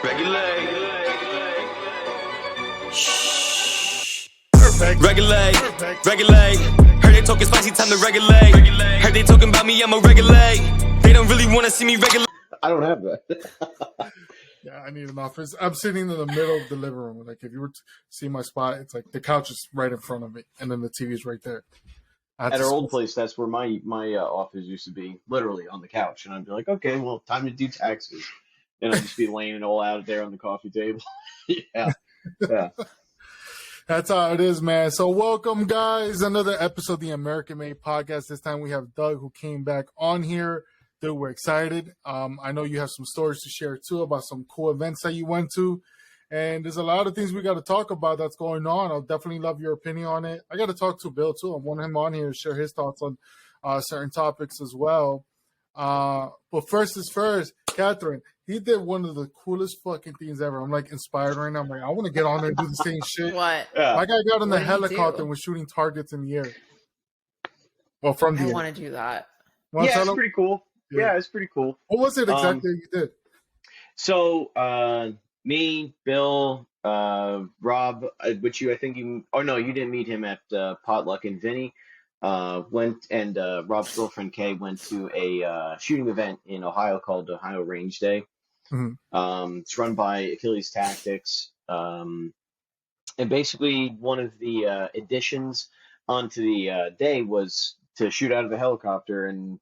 Regulate. Shh. Perfect. Regulate. Regulate. Heard they talking spicy, time to regulate. Heard they talking about me, I'ma regulate. They don't really want to see me regulate. I don't have that. Yeah, I need an office. I'm sitting in the middle of the living room. Like, if you were to see my spot, it's like the couch is right in front of me, and then the TV is right there. At our old place, that's where my office used to be, literally on the couch. And I'd be like, okay, well, time to do taxes. And I'd just be laying it all out there on the coffee table. Yeah. That's how it is, man. So welcome, guys. Another episode of the American Made Podcast. This time we have Doug, who came back on here. Dude, we're excited. I know you have some stories to share, too, about some cool events that you went to. And there's a lot of things we got to talk about that's going on. I'll definitely love your opinion on it. I got to talk to Bill, too. I want him on here to share his thoughts on certain topics as well. But first is first, Catherine, he did one of the coolest fucking things ever. I'm, like, inspired right now. I'm like, I want to get on there and do the same shit. What? Yeah. My guy got in the helicopter and was shooting targets in the air. Well, from the air. I want to do that. Yeah, it's pretty cool. Yeah, it's pretty cool. What was it exactly you did? So, me, Bill, Rob, which I think you didn't meet him at Potluck, and Vinny went, and Rob's girlfriend Kay went to a shooting event in Ohio called Ohio Range Day. Mm-hmm. It's run by Achilles Tactics, and basically one of the additions onto the day was to shoot out of a helicopter, and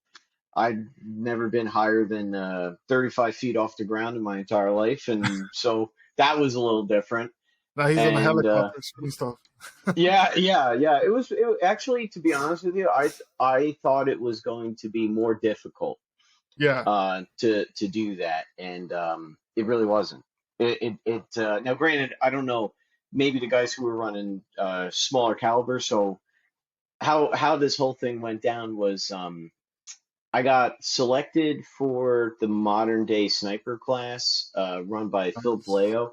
I'd never been higher than 35 feet off the ground in my entire life, and so that was a little different. Now he's in the helicopter shooting stuff. Yeah. It was actually, to be honest with you, I thought it was going to be more difficult. Yeah. To do that, and it really wasn't. Now, granted, I don't know. Maybe the guys who were running smaller caliber. So how this whole thing went down was. I got selected for the modern day sniper class run by Phil Bleo,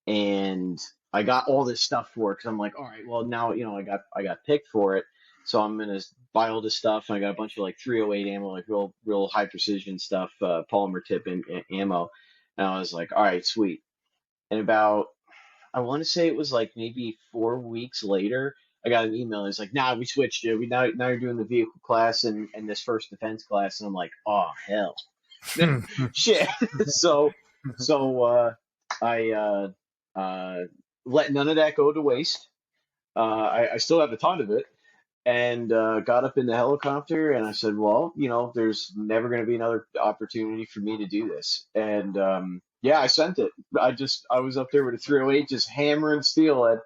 and I got all this stuff for it because I'm like, all right, well now I got picked for it, so I'm gonna buy all this stuff, and I got a bunch of like 308 ammo, like real high precision stuff, polymer tip and ammo, and I was like, all right, sweet. And about, I want to say it was like maybe 4 weeks later, I got an email. It's like, nah, we switched it. Now you're doing the vehicle class and this first defense class. And I'm like, oh, hell. Shit. So I let none of that go to waste. I still have a ton of it. And got up in the helicopter and I said, well, there's never going to be another opportunity for me to do this. And I sent it. I was up there with a 308 just hammering steel at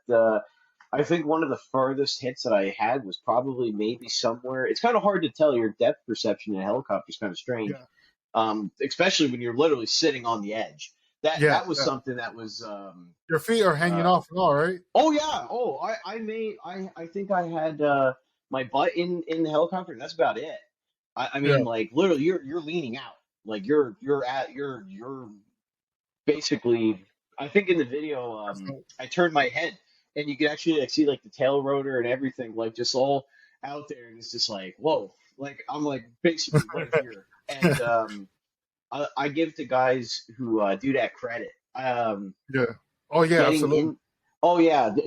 I think one of the furthest hits that I had was probably maybe somewhere. It's kind of hard to tell. Your depth perception in a helicopter is kind of strange, especially when you're literally sitting on the edge. That was something that was. Your feet are hanging off and all, right? Oh yeah. Oh, I think I had my butt in the helicopter, and that's about it. I mean, like literally, you're leaning out, like you're basically. I think in the video, I turned my head. And you can actually see like the tail rotor and everything, like just all out there, and it's just like, whoa! Like I'm like basically right here, and I give the guys who do that credit. Absolutely.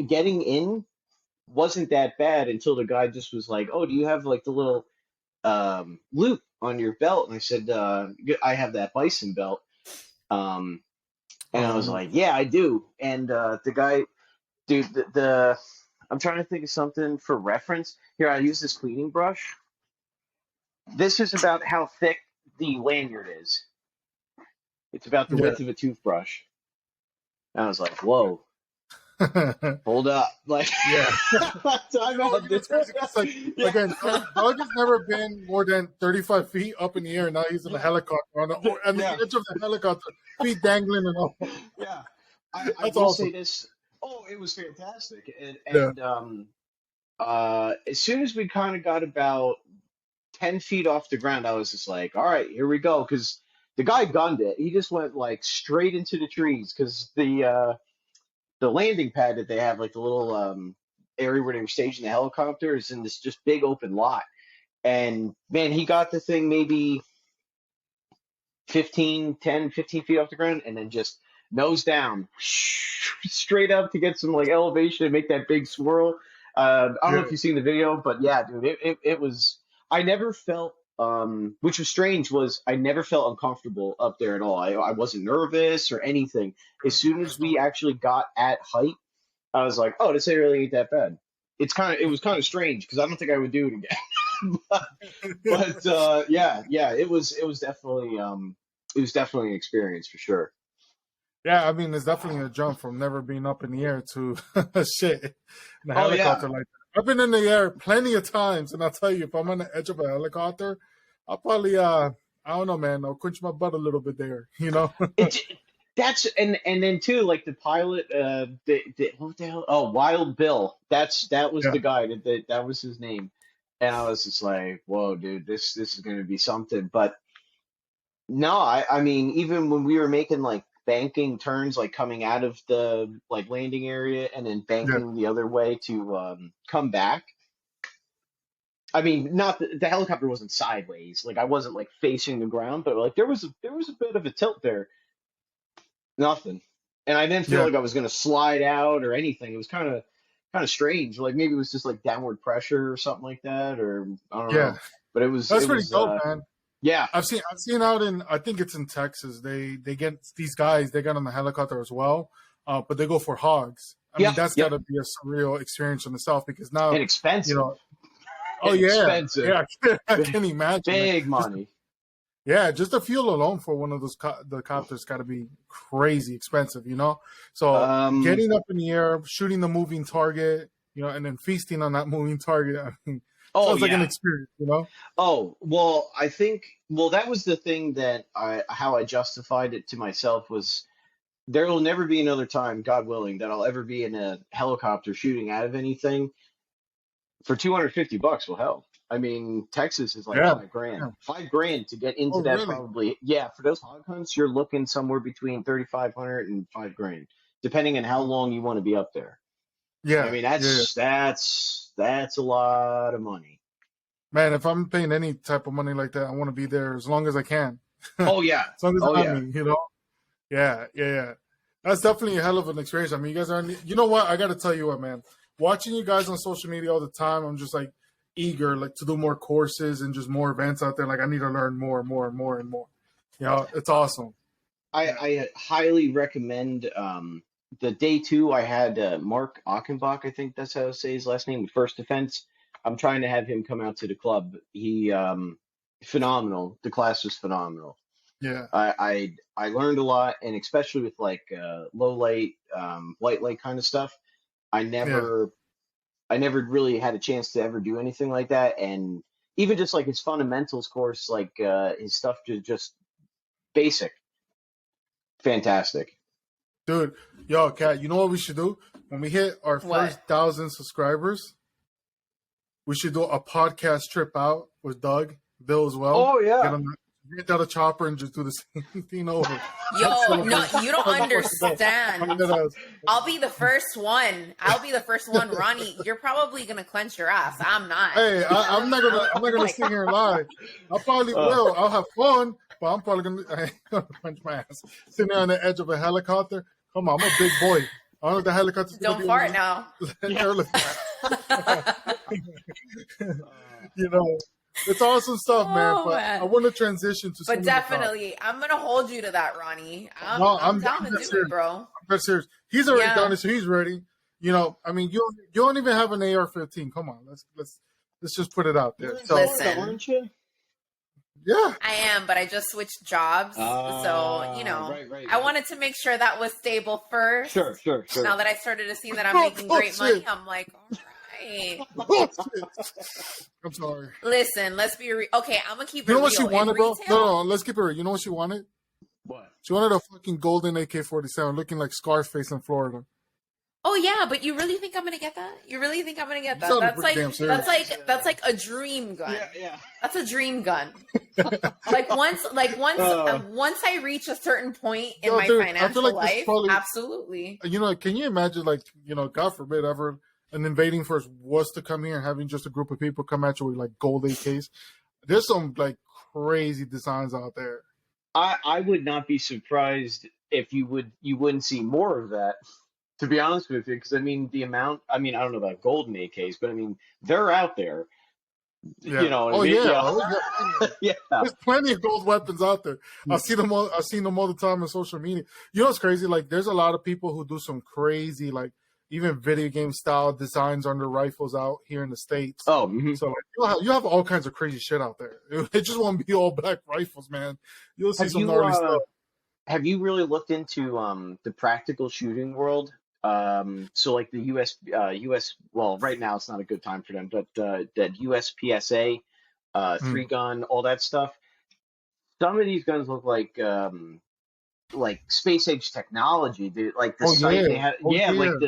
Getting in wasn't that bad until the guy just was like, "Oh, do you have like the little loop on your belt?" And I said, "I have that bison belt," and I was like, "Yeah, I do." And the guy. Dude, I'm trying to think of something for reference. Here, I use this cleaning brush. This is about how thick the lanyard is. It's about the width of a toothbrush. And I was like, whoa. Hold up. Like, time out. Again, Doug has never been more than 35 feet up in the air, and now he's in a helicopter on the edge of the helicopter, feet dangling and all. Yeah. I will say this. Oh, it was fantastic. And as soon as we kind of got about 10 feet off the ground, I was just like, all right, here we go. Because the guy gunned it. He just went like straight into the trees because the landing pad that they have, like the little area where they were staging the helicopter, is in this just big open lot. And man, he got the thing maybe 10, 15 feet off the ground and then just nose down, straight up to get some like elevation and make that big swirl. I don't know Yeah. if you've seen the video, but yeah, dude, it was. I never felt, which was strange, was I never felt uncomfortable up there at all. I wasn't nervous or anything. As soon as we actually got at height, I was like, oh, this ain't really ain't that bad. It was kind of strange because I don't think I would do it again. but yeah, it was definitely an experience for sure. Yeah, I mean, it's definitely a jump from never being up in the air to shit in a Oh yeah, helicopter like that. I've been in the air plenty of times, and I'll tell you, if I'm on the edge of a helicopter, I'll probably, I don't know, man, I'll quench my butt a little bit there, you know? it that's and then too like the pilot, what the hell? Oh, Wild Bill. That was Yeah, the guy that was his name, and I was just like, whoa, dude, this is gonna be something. But no, I mean, even when we were making like banking turns, like coming out of the like landing area and then yeah, banking the other way to come back. I mean, not the helicopter wasn't sideways, like I wasn't like facing the ground, but like there was a bit of a tilt there. Nothing, and I didn't feel yeah, like I was gonna slide out or anything. It was kind of strange. Like maybe it was just like downward pressure or something like that, or I don't yeah. know. But it was That's it pretty was dope, man. yeah, I've seen out in, I think it's in Texas. They get these guys. They get on the helicopter as well, but they go for hogs. I mean, yep, that's got yep, to be a surreal experience in itself because now, and you expensive, know, oh and yeah, expensive, yeah, I big, can imagine, man. big Just money. yeah, just the fuel alone for one of those the copters got to be crazy expensive, you know. So Um, getting up in the air, shooting the moving target, you know, and then feasting on that moving target. I mean, oh sounds like an yeah. experience, you know. Oh, well, I think, well, that was the thing that how I justified it to myself was there will never be another time, God willing, that I'll ever be in a helicopter shooting out of anything for $250. Well, hell, I mean, Texas is like Yeah, 5 grand. yeah. 5 grand to get into Oh, that really? probably. Yeah, for those hog hunts, you're looking somewhere between 3,500 and 5 grand, depending on how Oh, long you want to be up there. I yeah, mean, yeah. that's a lot of money. Man, if I'm paying any type of money like that, I want to be there as long as I can. Oh yeah, As long as oh I have yeah. me, you know? Yeah, yeah, yeah. That's definitely a hell of an experience. I mean, you guys are, you know what? I got to tell you what, man. Watching you guys on social media all the time, I'm just like eager, like to do more courses and just more events out there. Like, I need to learn more and more and more and more. You know, it's awesome. Yeah, I highly recommend the day two. I had Mark Achenbach, I think that's how to say his last name, with First Defense. I'm trying to have him come out to the club. He phenomenal. The class was phenomenal. yeah, I learned a lot, and especially with like low light, white light kind of stuff. I yeah. never I never really had a chance to ever do anything like that, and even just like his fundamentals course, like his stuff just basic, fantastic. Dude, yo, Kat, you know what we should do? When we hit our What? first 1,000 subscribers, we should do a podcast trip out with Doug, Bill as well. Oh Get yeah. on get out a chopper and just do the same thing over. Yo, no, you don't I'm understand. dead ass. I'll be the first one. I'll be the first one, Ronnie. You're probably gonna clench your ass. I'm not. Hey, I'm not gonna sit here and lie. I probably will. I'll have fun, but I'm probably I ain't gonna punch my ass. Sitting there on the edge of a helicopter. Come on, I'm a big boy. I don't know if the helicopter's gonna Don't be fart now. You know, it's awesome stuff, man. Oh, But man. I want to transition to some But of the topics. definitely, I'm gonna hold you to that, Ronnie. No, I'm down I'm to dead do serious. it, bro. I'm dead serious. He's already Yeah. done it, so he's ready. You know, I mean, you don't even have an AR-15. Come on, let's just put it out there. So Listen. Aren't you? yeah, I am, but I just switched jobs, so you know, Right. I wanted to make sure that was stable first. Sure. Now that I started to see that I'm Oh, making great money, shit. I'm like, all right. Oh, shit. I'm sorry. Listen, let's be real. Okay, I'm gonna keep it You know real. what she In wanted, bro? retail- No, let's keep it real. You know what she wanted? What? She wanted a fucking golden AK-47, looking like Scarface in Florida. Oh yeah, but you really think I'm gonna get that? You really think I'm gonna get that? sounded That's pretty like damn serious. that's like a dream gun. Yeah. That's a dream gun. once I reach a certain point in Yo, my dude, I financial feel like this life, probably- absolutely. You know, can you imagine, like, you know, God forbid ever an invading force was to come here and having just a group of people come at you with like gold AKs? There's some like crazy designs out there. I would not be surprised if you wouldn't see more of that. To be honest with you, because I mean the amount. I mean I don't know about golden AKs, but I mean they're out there. You Yeah. know what I Oh mean? yeah. Yeah. Oh, yeah, plenty of- Yeah. There's plenty of gold weapons out there. I've seen them all. I've seen them all the time on social media. You know what's crazy? Like, there's a lot of people who do some crazy, like, even video game style designs on their rifles out here in the States. Oh. Mhm. So like, you have all kinds of crazy shit out there. It just won't be all black rifles, man. You'll see Have some you gnarly stuff. have you really looked into the practical shooting world? So like the US, well, right now it's not a good time for them, but that USPSA, Mm. 3-gun, all that stuff. Some of these guns look like space age technology. Like the Oh sight they yeah. have, Oh yeah, yeah. like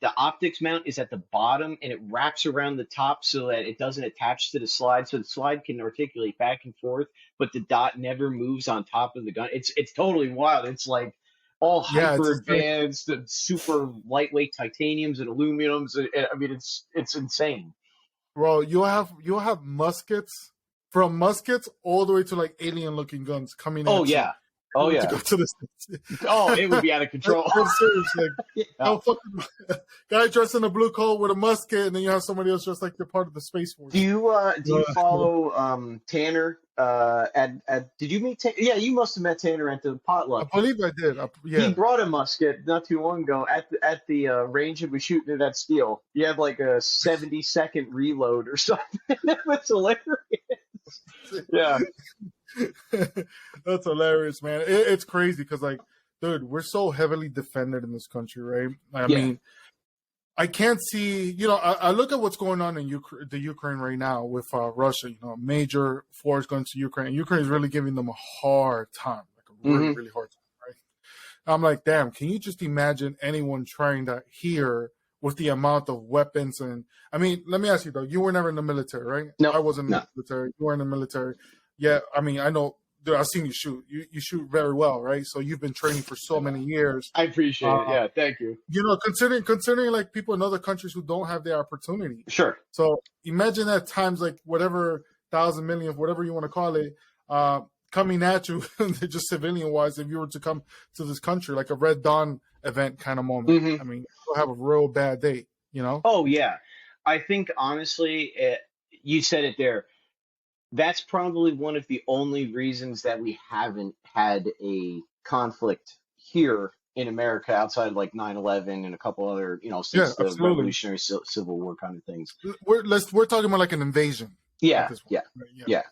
the optics mount is at the bottom and it wraps around the top so that it doesn't attach to the slide, so the slide can articulate back and forth, but the dot never moves on top of the gun. It's totally wild. It's like all Yeah. It's hyper insane. advanced, and super lightweight titaniums and aluminums. I mean, it's insane. Bro, you'll have muskets, from muskets all the way to like alien looking guns coming Oh at you. yeah, oh To yeah. go to the States. Oh, it would be out of control. I'm serious. Like, Yeah. how fucking guy dressed in a blue coat with a musket, and then you have somebody else dressed like they're part of the Space Force. Do you follow Tanner? Did you meet Tanner? Yeah, you must have met Tanner at the I potluck. believe I did. He Yeah. brought a musket not too long ago at the range and was shooting it at steel. He had like a 70-second reload or something. It was hilarious. Yeah. That's hilarious, man. It's crazy because, like, dude, we're so heavily defended in this country, right? I Yeah. mean, I can't see, I look at what's going on in the Ukraine right now with Russia, major force going to Ukraine. Ukraine is really giving them a hard time, like a really, really hard time, right? I'm like, damn, can you just imagine anyone trying that here with the amount of weapons? And I mean, let me ask you though, you were never in the military, right? No, I wasn't in no. the military. You were in the military. Yeah, I mean, I know. Dude, I've seen you shoot. You shoot very well, right? So you've been training for so many years. I appreciate it. Yeah, thank you. Considering like people in other countries who don't have the opportunity. Sure. So imagine at times like whatever thousand million, whatever you want to call it, coming at you, just civilian wise, if you were to come to this country, like a Red Dawn event kind of moment. Mhm. I mean, you'll have a real bad day, Oh yeah, I think honestly, you said it there. That's probably one of the only reasons that we haven't had a conflict here in America outside of like 9/11 and a couple other, Yeah, since the absolutely. Revolutionary Civil War kind of things. We're talking about like an invasion. Yeah, at this point, yeah, right? yeah,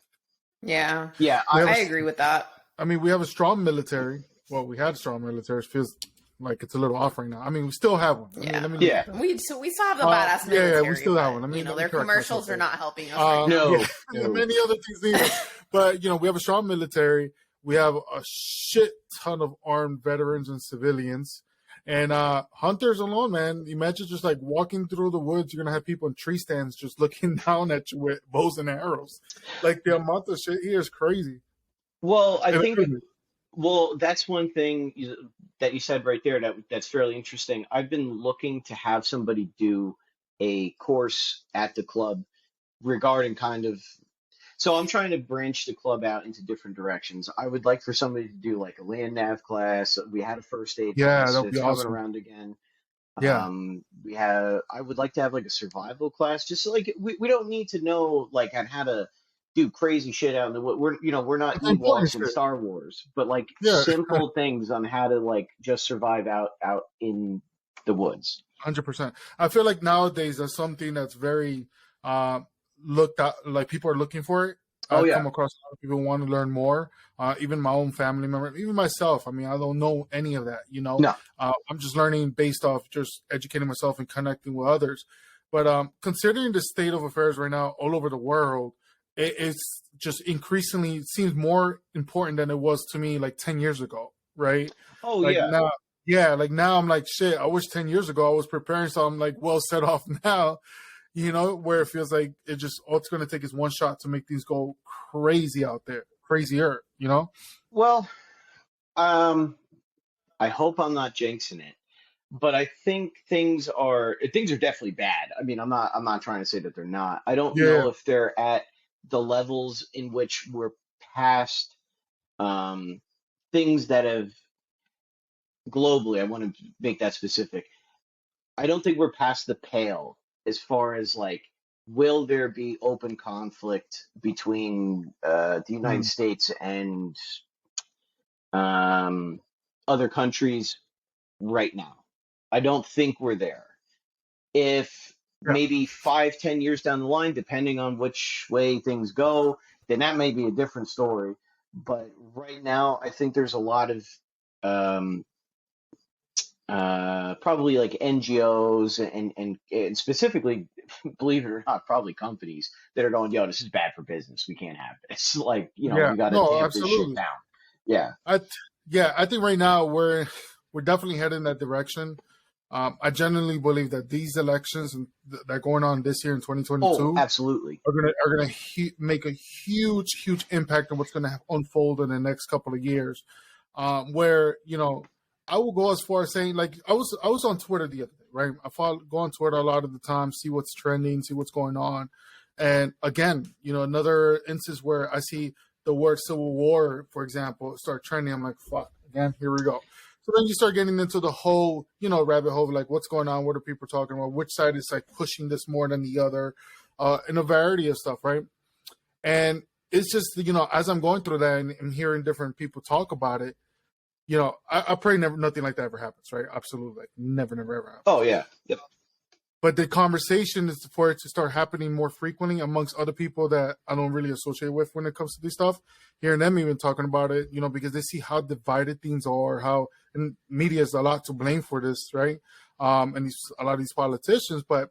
Yeah. yeah. I agree with that. I mean, we have a strong military. Well, we had a strong military. It feels like it's a little off right now. I mean, we still have one. Yeah. Yeah. We still have the badass military. Yeah, we still have one. I but, mean, let me their correct commercials myself are there. not helping us. Right now. No, Yeah, no. many other things neither. But we have a strong military. We have a shit ton of armed veterans and civilians. And hunters alone, man. Imagine just like walking through the woods. You're gonna have people in tree stands just looking down at you with bows and arrows. Like the amount of shit here is crazy. Well, I And think. everything. Well, that's one thing that you said right there that's fairly interesting. I've been looking to have somebody do a course at the club regarding kind of. So I'm trying to branch the club out into different directions. I would like for somebody to do like a land nav class. We had a first aid Yeah, class. that'd It's be coming awesome. around again. Yeah. I would like to have like a survival class. Just so, like we don't need to know like on how to do crazy shit out in the wood. We're not It's important Ewoks in shit. Star Wars, but like Yeah. simple things on how to like just survive out in the woods. 100%. I feel like nowadays that's something that's very looked at. Like people are looking for it. Oh, I've yeah. come across a lot of people who want to learn more. Even my own family member, even myself. I mean, I don't know any of that. No. I'm just learning based off just educating myself and connecting with others. But considering the state of affairs right now all over the world, it's just increasingly it seems more important than it was to me like 10 years ago, right? Oh Like yeah. now, yeah, like now I'm like, shit, I wish 10 years ago I was preparing, so I'm like well set off now, where it feels like all it's going to take is one shot to make things go crazy out there, crazier, Well, I hope I'm not jinxing it, but I think things are definitely bad. I mean, I'm not trying to say that they're not. I don't Yeah. know if they're at the levels in which we're past things that have globally, I want to make that specific. I don't think we're past the pale as far as like, will there be open conflict between the United Mm, States and um, other countries right now? I don't think we're there. If yeah, maybe 5, 10 years down the line, depending on which way things go, then that may be a different story. But right now, I think there's a lot of um, probably like NGOs and specifically, believe it or not, probably companies that are going, yo, this is bad for business. We can't have this. Like, yeah. we got to No, tamp this shit absolutely. down. Yeah. I think right now we're definitely heading in that direction. I genuinely believe that these elections that are going on this year in Oh, 2022 absolutely. are gonna make a huge impact on what's gonna unfold in the next couple of years. Where I will go as far as saying, like, I was on Twitter the other day, right? Go on Twitter a lot of the time, see what's trending, see what's going on, and again, another instance where I see the word Civil War, for example, start trending. I'm like, fuck, again, here we go. So then you start getting into the whole, rabbit hole, like what's going on, what are people talking about, which side is like pushing this more than the other, and a variety of stuff, right? And it's just, as I'm going through that and hearing different people talk about it, I pray nothing like that ever happens, right? Absolutely, like, never, ever happens. Oh, yeah. Yep. But the conversation is for it to start happening more frequently amongst other people that I don't really associate with when it comes to this stuff. Hearing them even talking about it, because they see how divided things are, and media is a lot to blame for this, right? And a lot of these politicians, but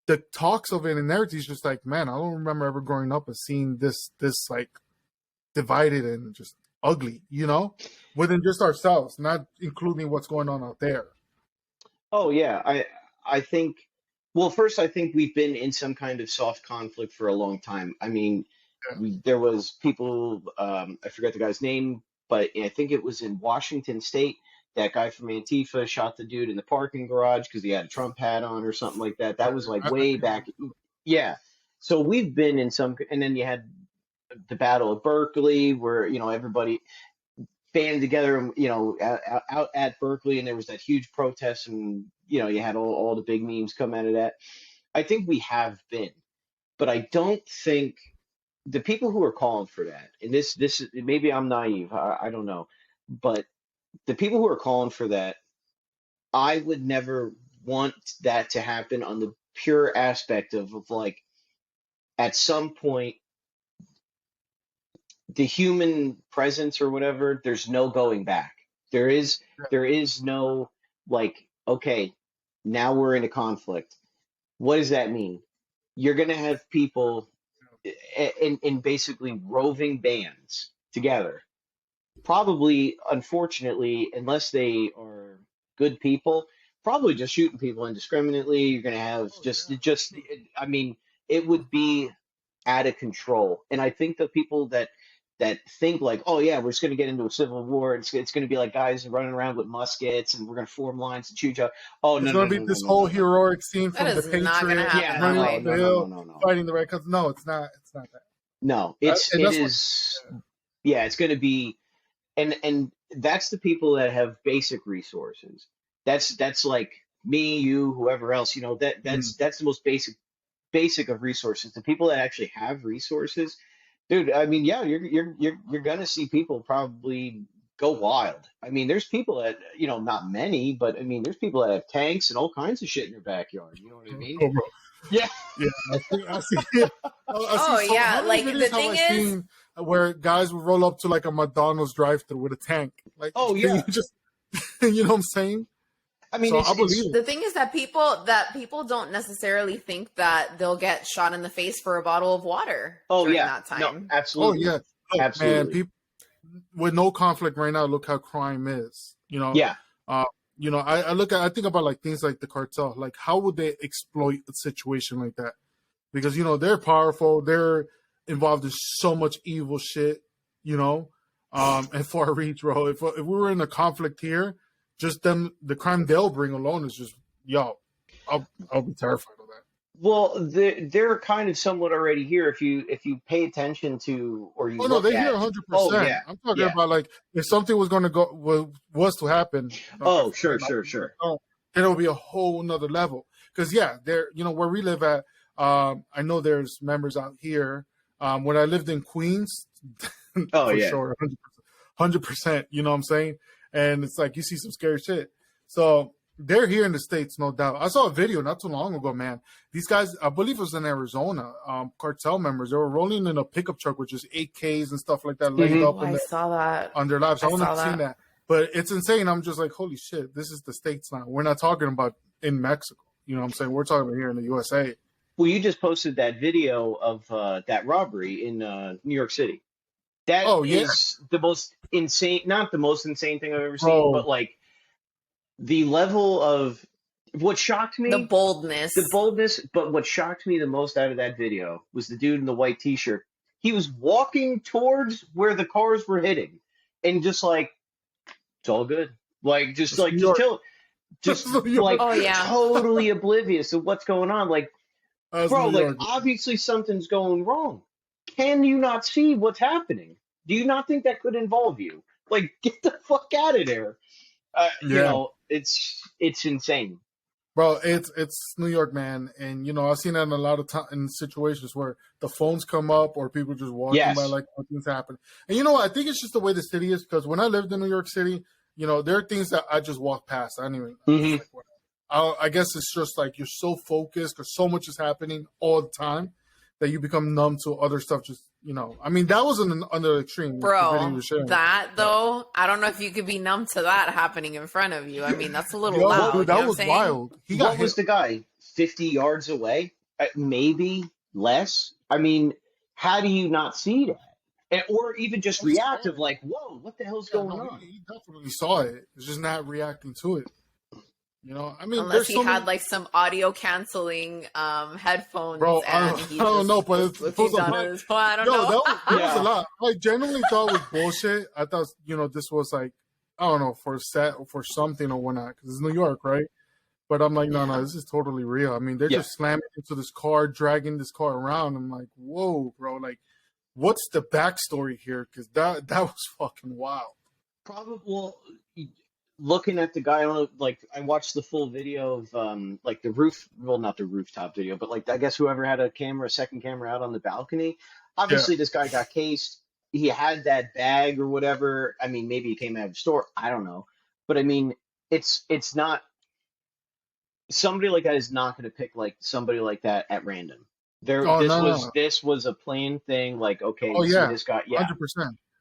the talks of it and everything is just like, man, I don't remember ever growing up and seeing this like divided and just ugly, within just ourselves, not including what's going on out there. Oh, yeah. I think, well, first, I think we've been in some kind of soft conflict for a long time. I mean, there was people, I forget the guy's name, but I think it was in Washington State. That guy from Antifa shot the dude in the parking garage because he had a Trump hat on or something like that. That was like way back. Yeah. So we've been in some, and then you had the Battle of Berkeley where, everybody banded together, out at Berkeley, and there was that huge protest, and you had all the big memes come out of that. I think we have been, but I don't think the people who are calling for that, and this maybe I'm naive, I don't know, but the people who are calling for that, I would never want that to happen on the pure aspect of like, at some point, the human presence or whatever, there's no going back. There is no like, okay, now we're in a conflict. What does that mean? You're gonna have people in basically roving bands together. Probably, unfortunately, unless they are good people, probably just shooting people indiscriminately. You're gonna have I mean, it would be out of control. And I think the people that think like, oh yeah, we're just going to get into a civil war. It's going to be like guys running around with muskets, and we're going to form lines and shoot each other. Oh It's no going no to no be no this no whole no no. heroic scene That from the is not going to Patriots happen Yeah, that running no up way. the no no no hill, no no fighting the red cops. No, it's not. It's not that. no. And It that's what. is, yeah. It's going to be, and that's the people that have basic resources. That's like me, you, whoever else. Mm, That's the most basic of resources. The people that actually have resources, dude. I mean, yeah, you're gonna see people probably go wild. I mean, there's people that, not many, but I mean, there's people that have tanks and all kinds of shit in their backyard. You know what I mean? oh, bro. Yeah. Yeah, I see. I see. Oh So, yeah, how many like the videos have thing I is, seen where guys would roll up to like a McDonald's drive-through with a tank? Like, Oh can you yeah. just, you know what I'm saying? I mean, So I it's believe it. the thing is that people don't necessarily think that they'll get shot in the face for a bottle of water oh during yeah. that No, time. Oh absolutely, yeah, look, man. absolutely. People with no conflict right now. Look how crime is. Yeah. Uh, I think about like things like the cartel. Like, how would they exploit a situation like that? Because they're powerful, they're involved in so much evil shit, and far reach, bro. If we were in a conflict here, just them, the crime they'll bring alone is just, yo, I'll be terrified of that. Well, they're kind of somewhat already here if you pay attention to or you Oh no, look they're here at. Oh 100%. yeah, I'm talking yeah. about like if something was going to go was to happen, God Oh sure, forbid, sure, sure. then it'll be a whole nother level. Because yeah, there, where we live at, I know there's members out here. When I lived in Queens, Oh for yeah. sure, 100%. You know what I'm saying? And it's like you see some scary shit. So they're here in the States, no doubt. I saw a video not too long ago, man. These guys, I believe it was in Arizona, cartel members. They were rolling in a pickup truck with just AKs and stuff like that laid hmm up Oh, I saw that. on their laps. I I want to saw see that. that. But it's insane. I'm just like, holy shit, this is the States now. We're not talking about in Mexico. You know what I'm saying? We're talking about here in the USA. Well, you just posted that video of that robbery in New York City. That Oh, yeah, is the most insane, not the most insane thing I've ever seen, bro. but like the level of what shocked The me, boldness. the boldness, but what shocked me the most out of that video was the dude in the white t-shirt. He was walking towards where the cars were hitting and just like, it's all good. It's New Just York. chill, It's just New like York. Oh yeah. totally oblivious of what's going on. Like, That's bro, New like York. obviously something's going wrong. Can you not see what's happening? Do you not think that could involve you? Like, get the fuck out of there. Yeah. It's insane. Bro, it's New York, man, and I've seen that in a lot of time in situations where the phones come up or people just walking by Yes. like nothing's happened. And you know what? I think it's just the way the city is because when I lived in New York City, there are things that I just walk past. I don't even. I'm just hmm like, whatever. I guess it's just like you're so focused because so much is happening all the time that you become numb to other stuff. I mean, that was under the extreme. The video you Bro, were sharing. that Yeah. though, I don't know if you could be numb to that happening in front of you. I mean, that's a little Yo, loud. dude, You that know what I'm was saying? wild. He got What hit. was the guy? 50 yards away? Maybe less. I mean, how do you not see that? Or even just He saw reactive, it. like, whoa, what the hell's Yeah, going no, on? he definitely saw it. It's just not reacting to it. I mean, Unless there's he so had many, like some audio canceling headphones bro. I and don't, he I don't just know, but was it was looking a down lot. at his phone. I don't Yo, know. there was a Yeah. lot. I genuinely thought it was bullshit. I thought, this was like, I don't know, for a set or for something or whatnot, because it's New York, right? But I'm like, no, Yeah. this is totally real. I mean, they're Yeah. just slamming into this car, dragging this car around. I'm like, whoa, bro. Like, what's the backstory here? Because that was fucking wild. Probably, well, looking at the guy on like I watched the full video of like the roof, well, not the rooftop video, but like I guess whoever had a second camera out on the balcony. Yeah. Obviously, this guy got cased. He had that bag or whatever. I mean, maybe he came out of the store. I don't know, but I mean, it's not somebody like that is not going to pick like somebody like that at random. There, Oh, no, no. this was a plain thing. Like, okay, Oh, we see yeah. this guy. Yeah, 100%.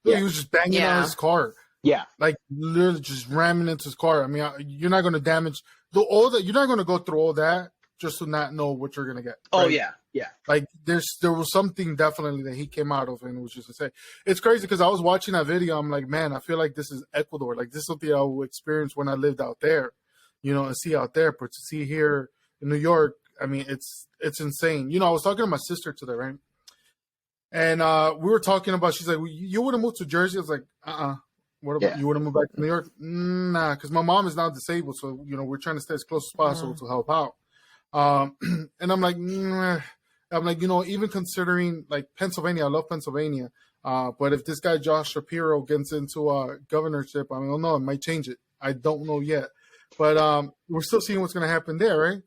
Dude, yeah, he was just banging on Yeah. his car. yeah. Like literally just ramming into his car. I mean, you're not going to damage all that. You're not going to go through all that just to not know what you're going to get. Oh Right? yeah, yeah. Like there was something definitely that he came out of, and it was just to say it's crazy because I was watching that video. I'm like, man, I feel like this is Ecuador. Like this is something I would experience when I lived out there, and see out there. But to see here in New York, I mean, it's insane. I was talking to my sister today, right? And we were talking about. She's like, "You would have moved to Jersey." I was like, What about Yeah. you? Want to move back to New York? Nah, because my mom is now disabled, so we're trying to stay as close as possible to help out. And I'm like, nah. I'm like, even considering like Pennsylvania, I love Pennsylvania. But if this guy Josh Shapiro gets into governorship, I don't know, it might change it. I don't know yet, but we're still seeing what's going to happen there, right?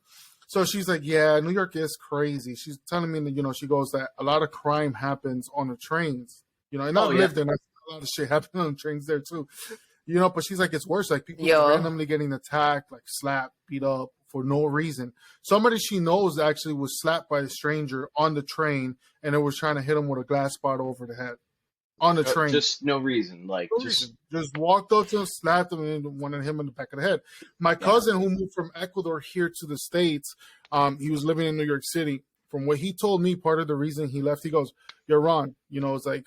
So she's like, yeah, New York is crazy. She's telling me that she goes that a lot of crime happens on the trains. And I've lived there. And I've seen a lot of shit happen on the trains there too. But she's like, it's worse. Like people just randomly getting attacked, like slapped, beat up for no reason. Somebody she knows actually was slapped by a stranger on the train, and it was trying to hit him with a glass bottle over the head on the train. Just no reason. Like No reason. Just walked up to him, slapped him, and wanted him in the back of the head. My cousin, who moved from Ecuador here to the States, he was living in New York City. From what he told me, part of the reason he left, he goes, "You're wrong. It's like,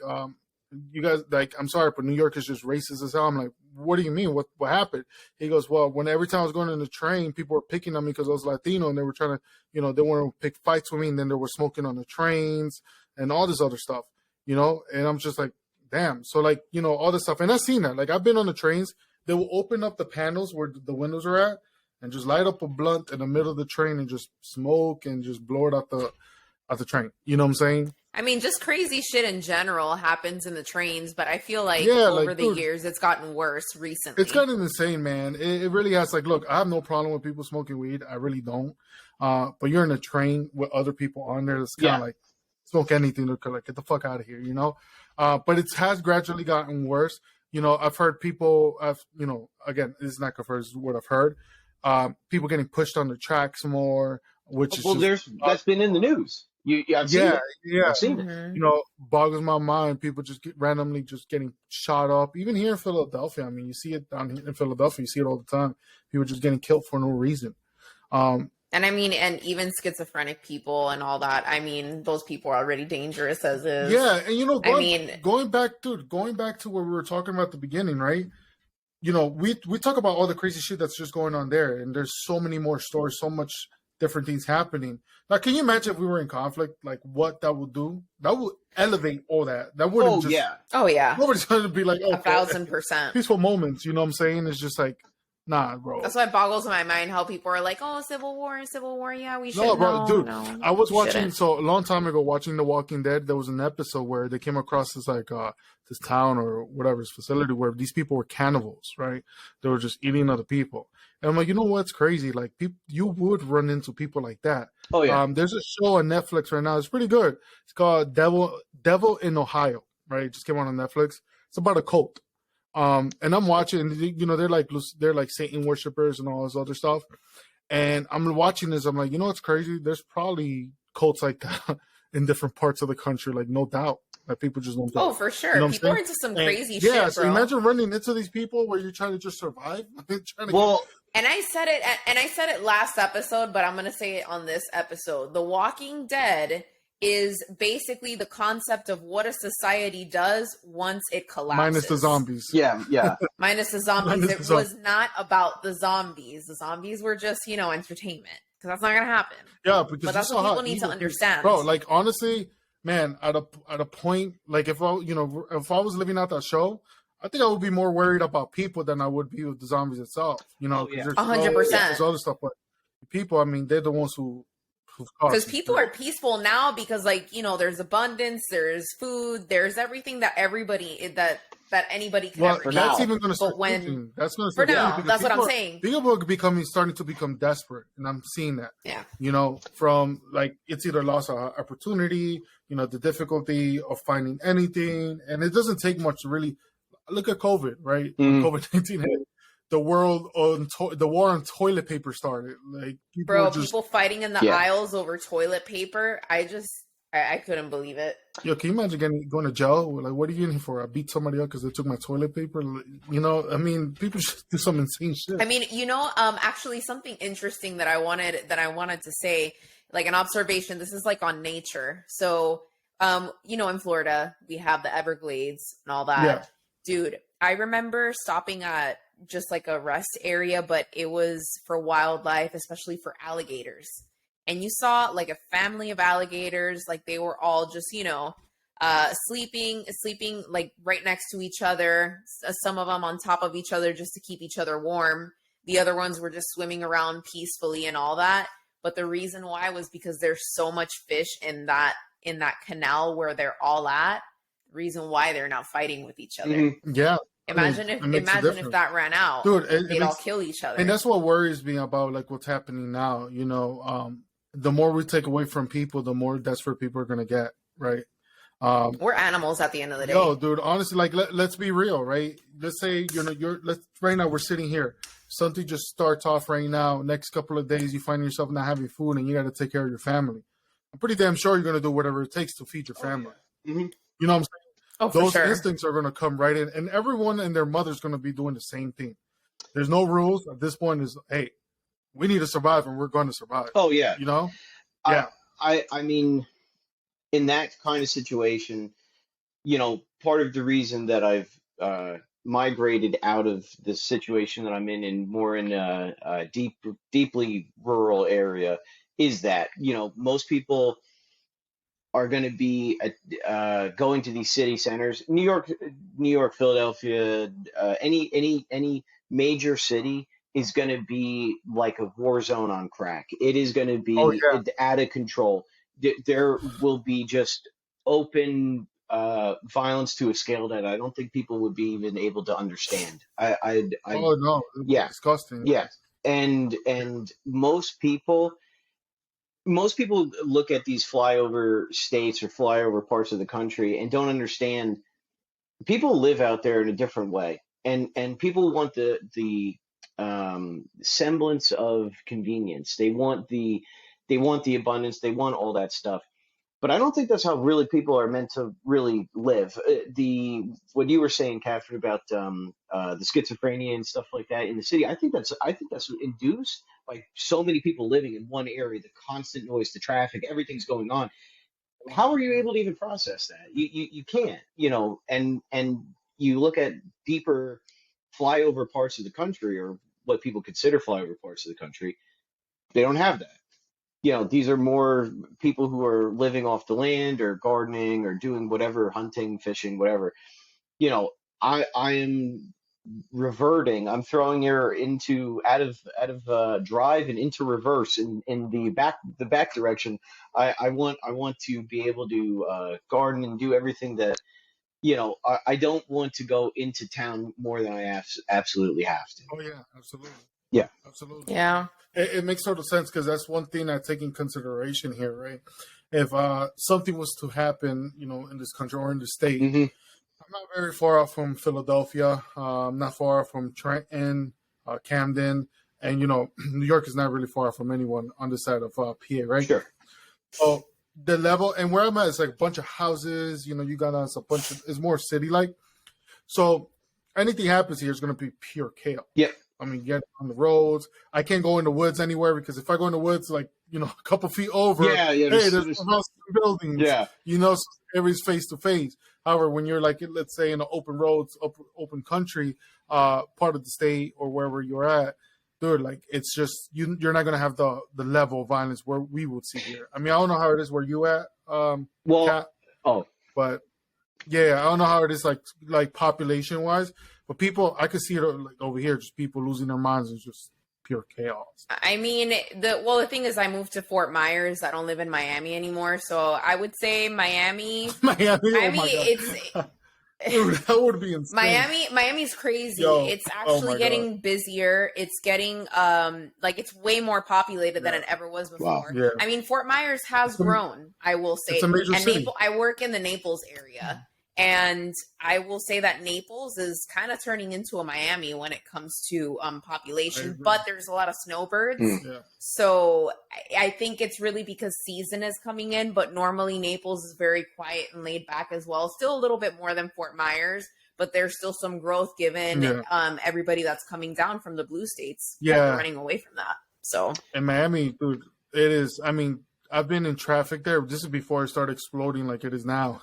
you guys, like, I'm sorry, but New York is just racist as hell." I'm like, "What do you mean? What happened?" He goes, "Well, every time I was going on the train, people were picking on me because I was Latino, and they were trying to, they wanted to pick fights with me, and then they were smoking on the trains and all this other stuff, And I'm just like, damn. So like, all this stuff, and I've seen that. Like I've been on the trains. They will open up the panels where the windows are at, and just light up a blunt in the middle of the train and just smoke and just blow it out the train. You know what I'm saying? I mean, just crazy shit in general happens in the trains, but I feel like Yeah, over like, the dude, years it's gotten worse recently. it's gotten insane, man. It really has. Like, look, I have no problem with people smoking weed. I really don't. But you're in a train with other people on there. It's kind of like smoke anything. They're like, get the fuck out of here, you know? But it has gradually gotten worse. You know, I've heard people, you know, again, this is not confirmed, this is what I've heard. People getting pushed on the tracks more, which is Well, that's been in the news. I've seen it. I've seen it. Mhm. you know, boggles my mind. People just randomly just getting shot up. Even here in Philadelphia, I mean, you see it down here in Philadelphia. You see it all the time. People just getting killed for no reason. And I mean, and even schizophrenic people and all that. I mean, those people are already dangerous as is. Yeah, and you know, going back to what we were talking about at the beginning, right? You know, we talk about all the crazy shit that's just going on there, and there's so many more stories, so much different things happening. Now, can you imagine if we were in conflict, like what that would do? That would elevate all that. That wouldn't Oh yeah. Nobody's going to be like, oh, 1,000%. peaceful moments. You know what I'm saying? It's just like, nah, bro. That's why it boggles my mind how people are like, "Oh, Civil War. Yeah, we should." No, bro, dude. No, I was watching shouldn't. so a long time ago, watching The Walking Dead. There was an episode where they came across this this town or whatever this facility where these people were cannibals, right? They were just eating other people. And I'm like, you know what's crazy? Like, you would run into people like that. Oh yeah. There's a show on Netflix right now. It's pretty good. It's called Devil in Ohio. Right? It just came out on Netflix. It's about a cult. And I'm watching. You know, they're like Satan worshipers and all this other stuff. And I'm watching this. I'm like, you know what's crazy? There's probably cults like that in different parts of the country. Like, no doubt. That people just don't. Oh, for sure. You know what I'm People are saying? into some And, crazy yeah, shit, so bro. imagine running into these people where you're trying to just survive. And I said it last episode, but I'm going to say it on this episode. The Walking Dead is basically the concept of what a society does once it collapses. Minus the zombies. Yeah. Minus the zombies. Minus It the was not about the zombies. The zombies were just, you know, entertainment. Because that's not going to happen. Yeah, because But that's what people need to understand. Bro, like, honestly, man, at a point, like, if I was living out that show, I think I would be more worried about people than I would be with the zombies itself. You know, 100%. There's other stuff, but people, I mean, they're the ones who because people are peaceful now because, like, you know, there's abundance, there's food, there's everything that anybody can ever need. That's even going to start. That's going to start. For now, that's what I'm saying. People are starting to become desperate, and I'm seeing that. Yeah. You know, from like it's either loss of opportunity, you know, the difficulty of finding anything, and it doesn't take much to really look at COVID, right? When COVID-19 hit, the war on toilet paper started. Like, people fighting in the aisles over toilet paper. I couldn't believe it. Yo, can you imagine going to jail? Like, what are you in here for? I beat somebody up because they took my toilet paper. You know, I mean, people should do some insane shit. I mean, you know, actually, something interesting that I wanted to say, like an observation. This is like on nature. So, you know, in Florida, we have the Everglades and all that. Yeah. Dude, I remember stopping at just like a rest area, but it was for wildlife, especially for alligators. And you saw like a family of alligators, like they were all just, you know, sleeping like right next to each other. Some of them on top of each other just to keep each other warm. The other ones were just swimming around peacefully and all that. But the reason why was because there's so much fish in that canal where they're all at. The reason why they're not fighting with each other. Mm-hmm. Yeah. Imagine if that ran out. Dude, they'd all kill each other. And that's what worries me about like what's happening now. You know, the more we take away from people, the more desperate people are gonna get, right? We're animals at the end of the day. No, dude, honestly, like let's be real, right? Let's say right now we're sitting here. Something just starts off right now. Next couple of days, you find yourself not having food, and you got to take care of your family. I'm pretty damn sure you're gonna do whatever it takes to feed your family. Mm-hmm. You know what I'm saying? Oh, those sure. instincts are going to come right in, and everyone and their mother's going to be doing the same thing. There's no rules at this point. Is hey, we need to survive, and we're going to survive. Oh yeah, you know, yeah. I mean, in that kind of situation, you know, part of the reason that I've migrated out of the situation that I'm in more in a deeply rural area is that, you know, most people are going to be going to these city centers, New York, Philadelphia, any major city. is going to be like a war zone on crack. It is going to Oh be yeah. out of control. There will be just open violence to a scale that I don't think people would be even able to understand. Oh no, it was Yeah, disgusting. yeah, and most people look at these flyover states or flyover parts of the country and don't understand people live out there in a different way, and people want the semblance of convenience. They want the abundance. They want all that stuff. But I don't think that's how really people are meant to really live. The what you were saying, Catherine, about the schizophrenia and stuff like that in the city, I think that's induced by so many people living in one area, the constant noise, the traffic, everything's going on. How are you able to even process that? You can't, and you look at deeper flyover parts of the country, or what people consider flyover parts of the country, they don't have that. These are more people who are living off the land or gardening or doing whatever, hunting, fishing, whatever. You know, I am reverting. I'm throwing her into out of drive and into reverse in the back direction. I want to be able to garden and do everything that I don't want to go into town more than I absolutely have to. Oh yeah, absolutely. Yeah. Absolutely. Yeah. It makes total sense because that's one thing I take in consideration here, right? If something was to happen, in this country or in the state, Hmm. I'm not very far off from Philadelphia. I'm not far off from Trenton, Camden, and New York is not really far off from anyone on the side of PA, right? Sure. So the level and where I'm at is like a bunch of houses. You got us a bunch of. It's more city like. So anything happens here is going to be pure chaos. Yep. I mean, get on the roads. I can't go in the woods anywhere because if I go in the woods, like, a couple feet over, Yeah, yeah. hey, there's some houses and buildings. Yeah. So everybody's face to face. However, when you're like, let's say in an open roads, open country, part of the state or wherever you're at, dude, like it's just you're not gonna have the level of violence where we would see here. I mean, I don't know how it is where you at, Well, Kat, oh, but yeah, I don't know how it is like population wise, but people I could see it like over here, just people losing their minds and just pure chaos. I mean, the thing is, I moved to Fort Myers. I don't live in Miami anymore, so I would say Miami. Miami, oh my God. It's Dude, that would be insane. Miami's crazy. Yo, It's oh actually my getting busier. It's getting like it's way more populated than it ever was Wow. before. Yeah. I mean, Fort Myers has grown, I will say. it's a major and city. I work in the Naples area. And I will say that Naples is kind of turning into a Miami when it comes to I population, agree. but there's a lot of snowbirds. Mm. Yeah. So I think it's really because season is coming in, but normally Naples is very quiet and laid back as well. Still a little bit more than Fort Myers, but there's still some growth given everybody that's coming down from the blue states. Yeah. That are running away from that. So In Miami, dude, it is. I mean, I've been in traffic there. This is before it started exploding like it is now.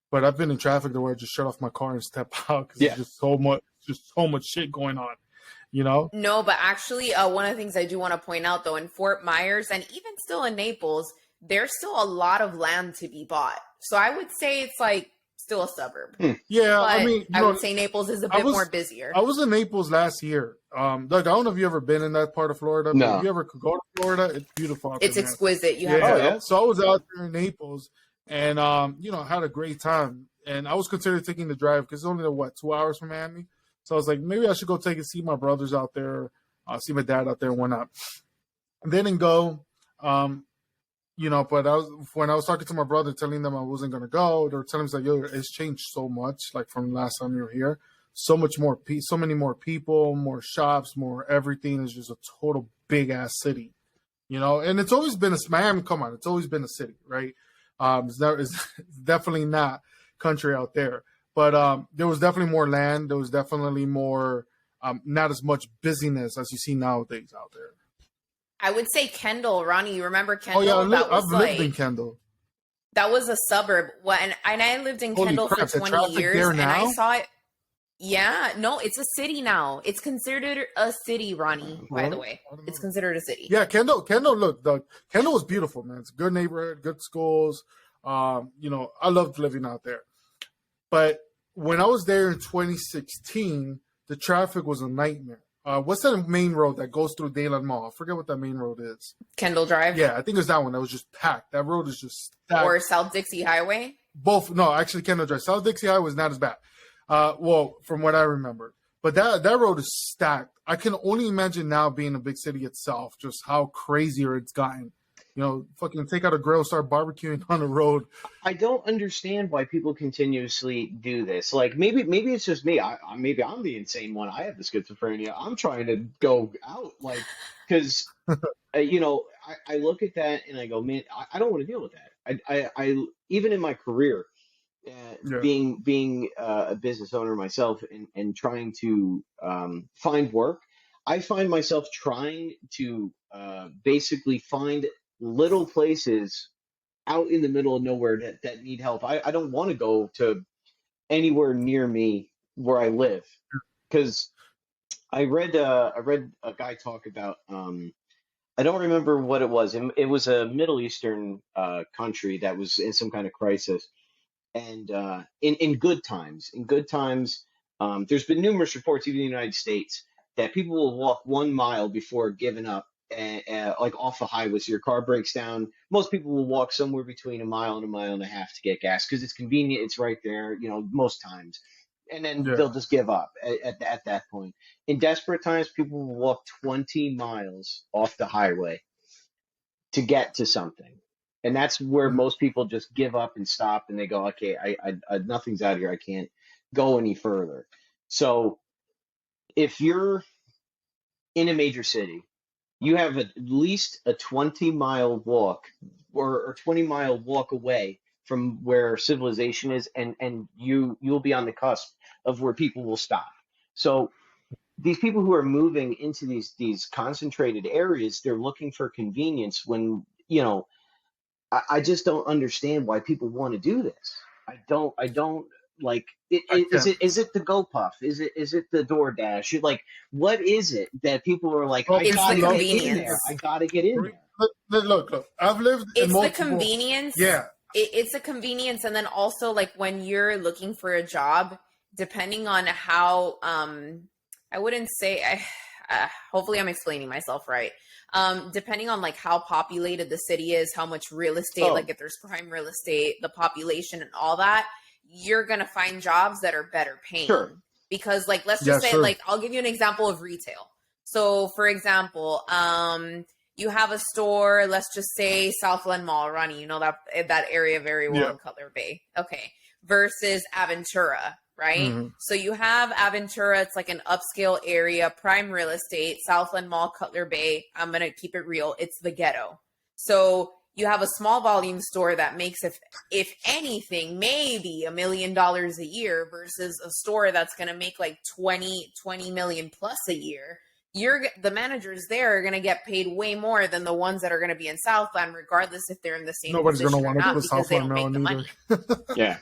But I've been in traffic there where I just shut off my car and step out because Yeah. there's just so much shit going on. No, but actually, one of the things I do want to point out, though, in Fort Myers and even still in Naples, there's still a lot of land to be bought. So I would say it's like still a suburb. Yeah, But I mean, I would say Naples is a bit more busier. I was in Naples last year. Doug, I don't know if you ever been in that part of Florida. No. But if you ever could go to Florida, it's beautiful. Out It's there, man. exquisite. You Yeah. have to Oh, go. yeah. So I was out there in Naples, and I had a great time. And I was considering taking the drive because it's only 2 hours from Miami. So I was like, maybe I should go take and see my brothers out there, see my dad out there, and whatnot. And they didn't go, but when I was talking to my brother, telling them I wasn't gonna go, they were telling me like, yo, it's changed so much, like from last time you were here. So much more, so many more people, more shops, more everything. It's just a total big ass city, And it's always been Miami. Come on, it's always been a city, right? It's definitely not country out there, but there was definitely more land. There was definitely more, not as much busyness as you see nowadays out there. I would say Kendall, Ronnie. You remember Kendall? Oh yeah, That was I've lived in Kendall. That was a suburb. And I lived in Holy Kendall crap, for the 20 traffic years, there and now? I saw it. Yeah, no, it's a city now. It's considered a city, Ronnie. By the way, it's considered a city. Yeah, Kendall. Look, Doug, Kendall was beautiful, man. It's a good neighborhood, good schools. I loved living out there. But when I was there in 2016, the traffic was a nightmare. what's that main road that goes through Dayland Mall? I forget what that main road is. Kendall Drive. Yeah, I think it's that one that was just packed. That road is just stacked. Or South Dixie Highway. Both. No, actually, Kendall Drive. South Dixie Highway was not as bad. Well, from what I remember. But that road is stacked. I can only imagine now being a big city itself, just how crazier it's gotten. You know, fucking take out a grill, start barbecuing on the road. I don't understand why people continuously do this. Like maybe it's just me. Maybe I'm the insane one. I have the schizophrenia. I'm trying to go out, like, because you know, I look at that and I go, man, I don't want to deal with that. I even in my career, Yeah. being a business owner myself and trying to find work, I find myself trying to basically find little places out in the middle of nowhere that need help. I don't want to go to anywhere near me where I live, because I read a guy talk about I don't remember what it was. It was a Middle Eastern country that was in some kind of crisis, and in good times, there's been numerous reports, even in the United States, that people will walk 1 mile before giving up, like off the highway. So your car breaks down. Most people will walk somewhere between 1 mile and 1.5 miles to get gas because it's convenient. It's right there, you know, most times. And then they'll just give up at that point. In desperate times, people will walk 20 miles off the highway to get to something. And that's where most people just give up and stop, and they go, okay, I nothing's out here. I can't go any further. So if you're in a major city, you have at least a 20-mile walk or 20-mile walk away from where civilization is, and you'll be on the cusp of where people will stop. So these people who are moving into these concentrated areas, they're looking for convenience when, you know, I just don't understand why people want to do this. I don't like it. Is it the GoPuff? Is it the DoorDash? Like, what is it that people are like? Well, I it's gotta the get convenience. in there. I gotta get in there. Look. I've lived in It's multiple... the convenience. Yeah. It's a convenience, and then also like when you're looking for a job, depending on how I wouldn't say hopefully I'm explaining myself right. Depending on like how populated the city is, how much real estate, like if there's prime real estate, the population and all that, you're gonna find jobs that are better paying. Sure. Because like let's just say sure. like I'll give you an example of retail. So for example, you have a store, let's just say Southland Mall, Ronnie, you know that area very well in Cutler Bay. Okay. Versus Aventura, right? Mm-hmm. So you have Aventura, it's like an upscale area, prime real estate, Southland Mall, Cutler Bay. I'm going to keep it real. It's the ghetto. So you have a small volume store that makes, if anything, maybe $1 million a year versus a store that's going to make like 20 million plus a year. The managers there are going to get paid way more than the ones that are going to be in Southland, regardless if they're in the same Nobody's position going to or want to not, go to because they don't Southland make now the either. money. Yeah.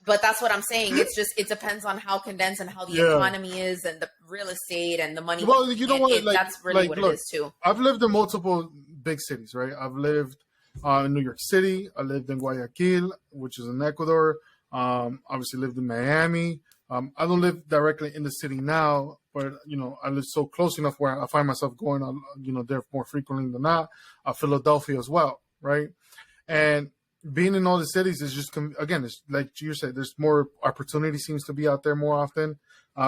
But that's what I'm saying. It depends on how condensed and how the economy is and the real estate and the money. Well, you know what? That's really what it is too. I've lived in multiple big cities, right? I've lived in New York City. I lived in Guayaquil, which is in Ecuador. Obviously lived in Miami. I don't live directly in the city now, but, you know, I live so close enough where I find myself going on, you know, there more frequently than not. Philadelphia as well, right? And being in all the cities is just, again, it's like you said, there's more opportunity seems to be out there more often.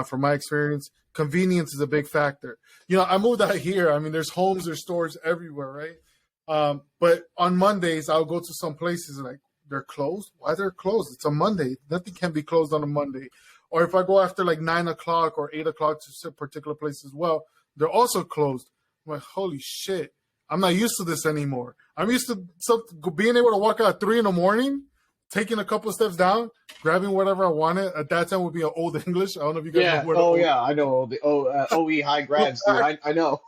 From my experience, convenience is a big factor. You know, I moved out here. I mean, there's homes, there's stores everywhere, right? But on Mondays, I'll go to some places and like, they're closed. Why they're closed? It's a Monday. Nothing can be closed on a Monday. Or if I go after like 9 o'clock or 8 o'clock to a particular place as well, they're also closed. I'm like, holy shit. I'm not used to this anymore. I'm used to being able to walk out at 3 a.m, taking a couple of steps down, grabbing whatever I wanted. At that time would be an Old English. I don't know if you guys know what I know the OE high grabs, dude. I know.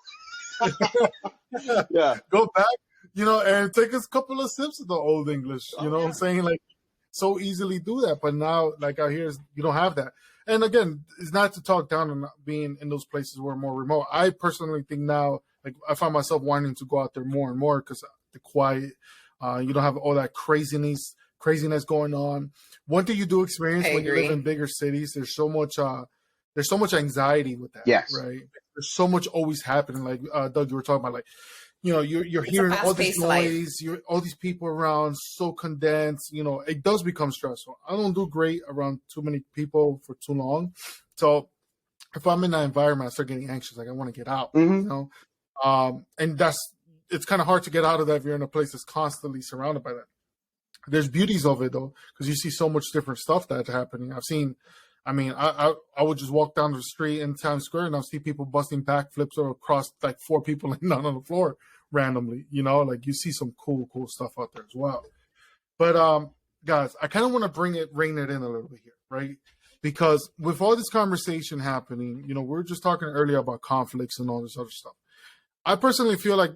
Yeah. Go back, you know, and take a couple of sips of the Old English. You know what I'm saying? Like, so easily do that. But now, like out here, you don't have that. And again, it's not to talk down on being in those places where more remote. I personally think now, like, I find myself wanting to go out there more and more because the quiet, you don't have all that craziness going on. One thing you do experience when you live in bigger cities, there's so much anxiety with that. Yes. Right. there's so much always happening. Like Doug, you were talking about, like, you're It's a hearing all this fast-paced life. noise, all these people around, so condensed. It does become stressful. I don't do great around too many people for too long. So if I'm in that environment, I start getting anxious. Like, I want to get out. Mhm. And it's kind of hard to get out of that if you're in a place that's constantly surrounded by that. There's beauties of it though, because you see so much different stuff that's happening. I would just walk down the street in Times Square and I'll see people busting backflips or across, like 4 people laying down on the floor randomly. Like, you see some cool stuff out there as well. But guys, I kind of want to rein it in a little bit here, right? Because with all this conversation happening, we were just talking earlier about conflicts and all this other stuff. I personally feel like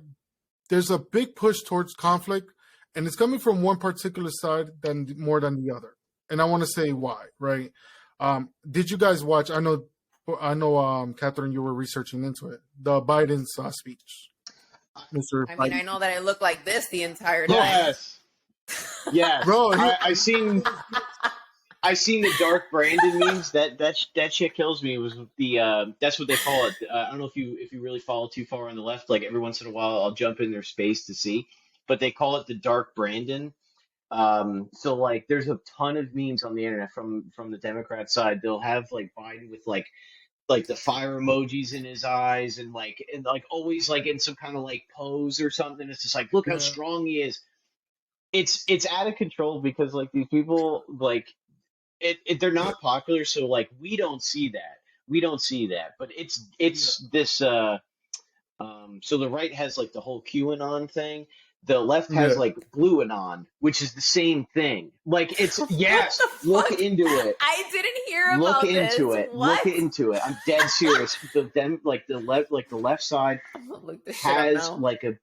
there's a big push towards conflict, and it's coming from one particular side more than the other. And I want to say why, right? Did you guys watch? I know, Catherine, you were researching into it. The Biden's speech, Mr. I mean, Biden. I know that I look like this the entire time. Yes, Bro, I seen the Dark Brandon memes. That shit kills me. It was the that's what they call it. I don't know if you really follow too far on the left. Like, every once in a while, I'll jump in their space to see, but they call it the Dark Brandon. So, like, there's a ton of memes on the internet from the Democrat side. They'll have, like, Biden with like the fire emojis in his eyes, and always, like, in some kind of, like, pose or something. It's just like, look how strong he is. It's out of control because, like, these people, like, they're not popular, so, like, we don't see that. But it's this so the right has, like, the whole QAnon thing. The left has, like, Blue Anon, which is the same thing. Like, it's yes. Look into it. I didn't hear about this. Look into it. I'm dead serious. The left side has like a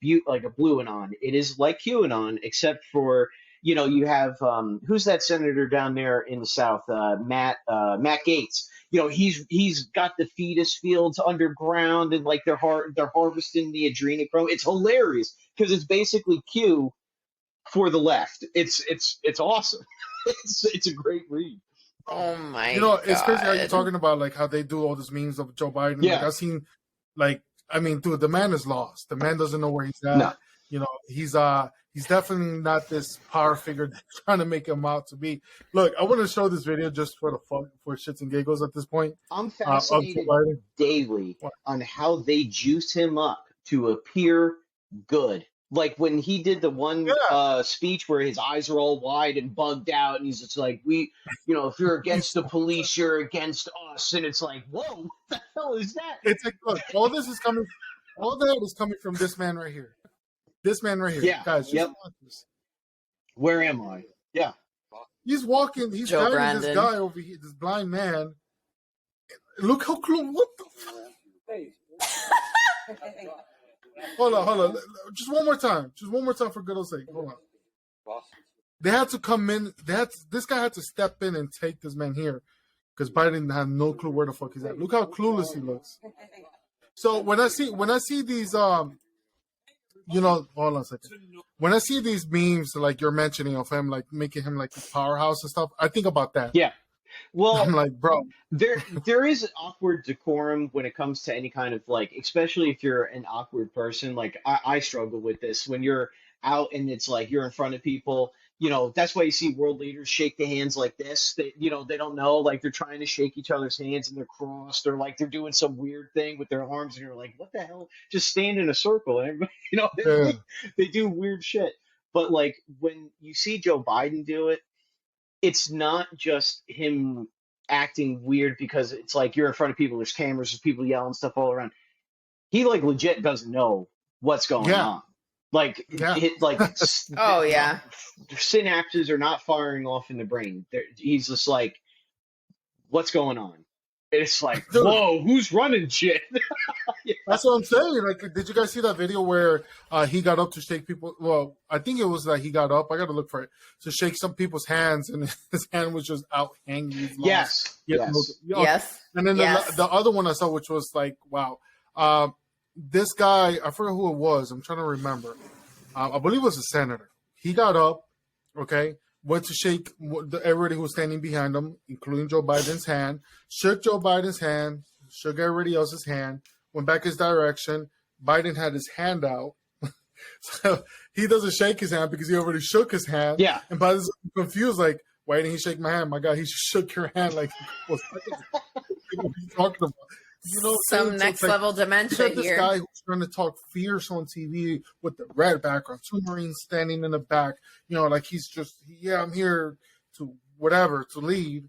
Blue Anon. It is like QAnon, except for you have who's that senator down there in the South? Matt Gaetz. He's got the fetus fields underground, and, like, they're harvesting the adrenochrome. It's hilarious because it's basically Q for the left. It's awesome. It's a great read. Oh my God. It's crazy how you're talking about, like, how they do all these memes of Joe Biden. Yeah. Like, I've seen, like, I mean, dude, the man is lost. The man doesn't know where he's at. No. He's definitely not this power figure they're trying to make him out to be. Look, I want to show this video just for shits and giggles at this point. I'm fascinated daily on how they juice him up to appear good. Like, when he did the one speech where his eyes are all wide and bugged out, and he's just like, if you're against the police, you're against us. And it's like, whoa, what the hell is that? It's like, look, all that is coming from this man right here. This man right here. Yeah. Guys, just watch this. Where am I? Yeah. He's walking, he's Joe guiding Brandon. this guy over here, this blind man. Look how close. What the fuck? Hold on. Just one more time. For good old sake. Hold on. They had to come in. This guy had to step in and take this man here because Biden had no clue where the fuck he's at. Look how clueless he looks. So when I see these hold on a second. When I see these memes like you're mentioning of him, like making him like a powerhouse and stuff, I think about that. Yeah. Well, I'm like, bro, there is awkward decorum when it comes to any kind of, like, especially if you're an awkward person. Like, I struggle with this when you're out and it's like you're in front of people. That's why you see world leaders shake the hands like this. They don't know, like, they're trying to shake each other's hands and they're crossed, or like they're doing some weird thing with their arms, and you're like, what the hell? Just stand in a circle. And everybody, they do weird shit. But, like, when you see Joe Biden do it, it's not just him acting weird because it's like you're in front of people, there's cameras, there's people yelling stuff all around. He, like, legit doesn't know what's going on. Like, Oh yeah. Synapses are not firing off in the brain. He's just like, what's going on? And it's like, Dude, whoa, who's running shit? That's what I'm saying. Like, did you guys see that video where he got up to shake people? Well, I think it was that he got up. I got to look for it to shake some people's hands, and his hand was just out hanging. Yes. Yes. And then the other one I saw, which was like, wow. This guy, I forget who it was. I'm trying to remember. I believe it was a senator. He got up, okay, went to shake everybody who was standing behind him, including Joe Biden's hand, shook Joe Biden's hand, shook everybody else's hand, went back his direction. Biden had his hand out. So he doesn't shake his hand because he already shook his hand. Yeah. And Biden's confused, like, why didn't he shake my hand? My God, he shook your hand like a couple seconds ago. What are you talking about? You know, Some next level dementia you got this here. guy who's trying to talk fierce on TV with the red background, 2 Marines standing in the back, you know, like he's just, yeah, I'm here to whatever, to lead.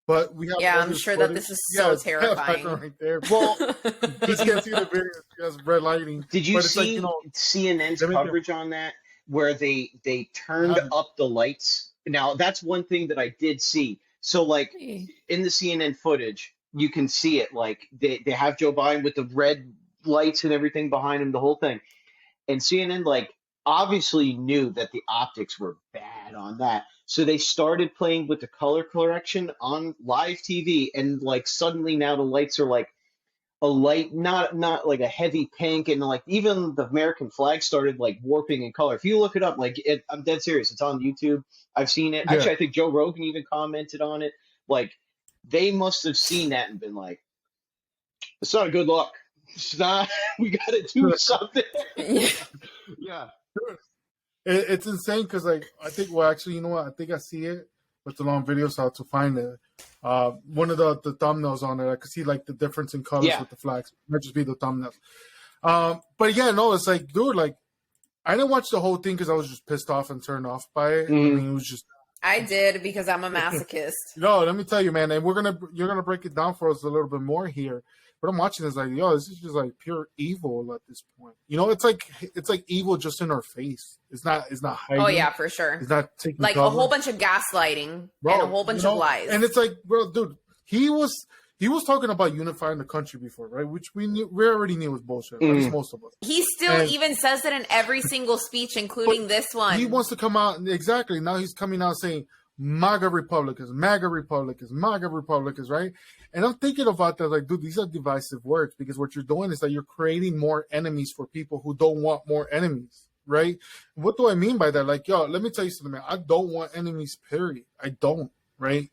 But we have I'm sure that this is so terrifying. Right there. Well, you can't see the video. It has red lighting. Did you see like, you know, CNN's coverage on that, where they turned up the lights? Now, that's one thing that I did see. So, like, in the CNN footage, you can see it. Like, they have Joe Biden with the red lights and everything behind him, the whole thing. And CNN, like, obviously knew that the optics were bad on that. So they started playing with the color correction on live TV, and like suddenly now the lights are like a light, not like a heavy pink, and like even the American flag started like warping in color. If you look it up, like I'm dead serious. It's on YouTube. I've seen it. Actually, I think Joe Rogan even commented on it. Like they must have seen that and been like, "It's not a good look. It's not. We got to do something." Yeah. It's insane because, like, I think, well, actually, you know what? I think I see it, but it's a long video, so I have to find it. One of the thumbnails on it, I could see, like, the difference in colors with the flags. It might just be the thumbnails. But, yeah, no, it's like, dude, like, I didn't watch the whole thing because I was just pissed off and turned off by it. I mean, it was just... I did because I'm a masochist. No, let me tell you, man, and you're gonna break it down for us a little bit more here. But I'm watching this like, yo, this is just like pure evil at this point. You know, it's like evil just in our face. It's not hiding. Oh yeah, for sure. It's not taking like cover. a whole bunch of gaslighting, bro, and a whole bunch of lies. And it's like, bro, dude, he was talking about unifying the country before, right? Which we already knew was bullshit. At least most of us. He still even says it in every single speech, including this one. He wants to come out exactly now. He's coming out saying MAGA Republicans, MAGA Republicans, MAGA Republicans, right? And I'm thinking about that, like, dude, these are divisive words because what you're doing is that you're creating more enemies for people who don't want more enemies, right? What do I mean by that? Like, yo, let me tell you something, man. I don't want enemies, period. I don't, right?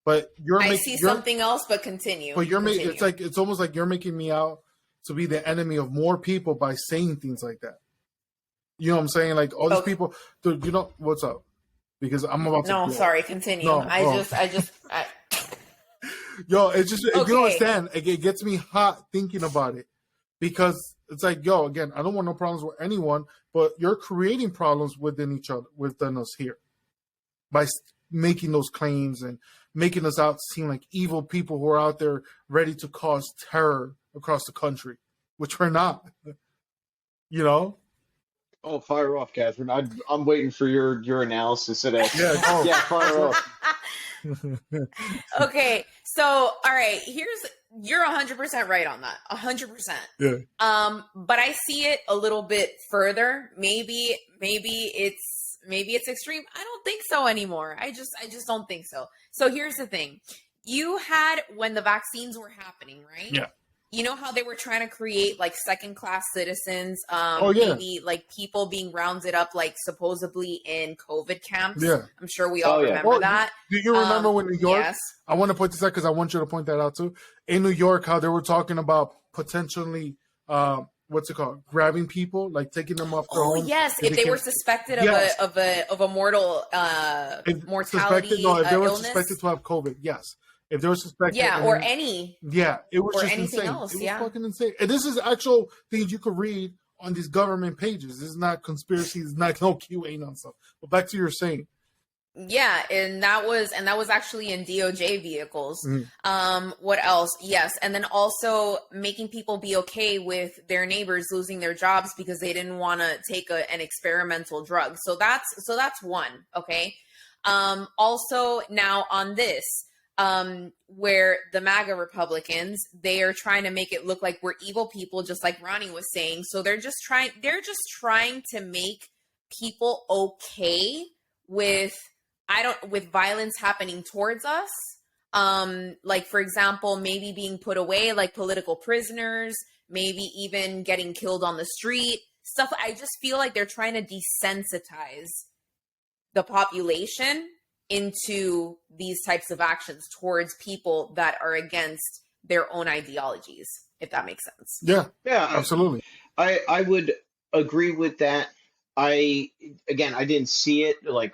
But I see something else, but continue. But it's almost like you're making me out to be the enemy of more people by saying things like that. You know what I'm saying? Like, all these people, dude, you know, what's up? Because I'm about to. No, sorry, continue. No, I just. Yo, it's just, you don't understand. It gets me hot thinking about it because it's like, yo, again, I don't want no problems with anyone, but you're creating problems within each other, within us here by making those claims and making us out seem like evil people who are out there ready to cause terror across the country, which we're not, you know? Oh, fire off, Catherine. I'm waiting for your analysis of that. Yeah, fire off. Okay, so all right, you're 100% right on that. 100%. Yeah. But I see it a little bit further. Maybe it's extreme. I don't think so anymore. I just don't think so. So here's the thing. You had when the vaccines were happening, right? Yeah. You know how they were trying to create like second-class citizens, yeah. maybe like people being rounded up like supposedly in COVID camps. Yeah. I'm sure we all remember that. Do you remember when New York? Yes. I want to point this out because I want you to point that out too. In New York, how they were talking about potentially, what's it called, grabbing people, like taking them off their home. Oh yes, if they were suspected of a mortal mortality, if they were illness. suspected to have COVID, yes. If they were suspected, or any, it was or just anything insane. else, it was fucking insane. And this is actual things you could read on these government pages. This is not conspiracies, not no QA on stuff. But back to your saying. Yeah, and that was actually in DOJ vehicles. What else? Yes, and then also making people be okay with their neighbors losing their jobs because they didn't want to take an experimental drug. So that's one. Okay. Also now on this. Where the MAGA Republicans, they are trying to make it look like we're evil people, just like Ronnie was saying. So they're just trying to make people okay with violence happening towards us. Like for example, maybe being put away like political prisoners, maybe even getting killed on the street. Stuff. I just feel like they're trying to desensitize the population into these types of actions towards people that are against their own ideologies. if that makes sense. Yeah, Yeah, absolutely. I would agree with that. I I didn't see it like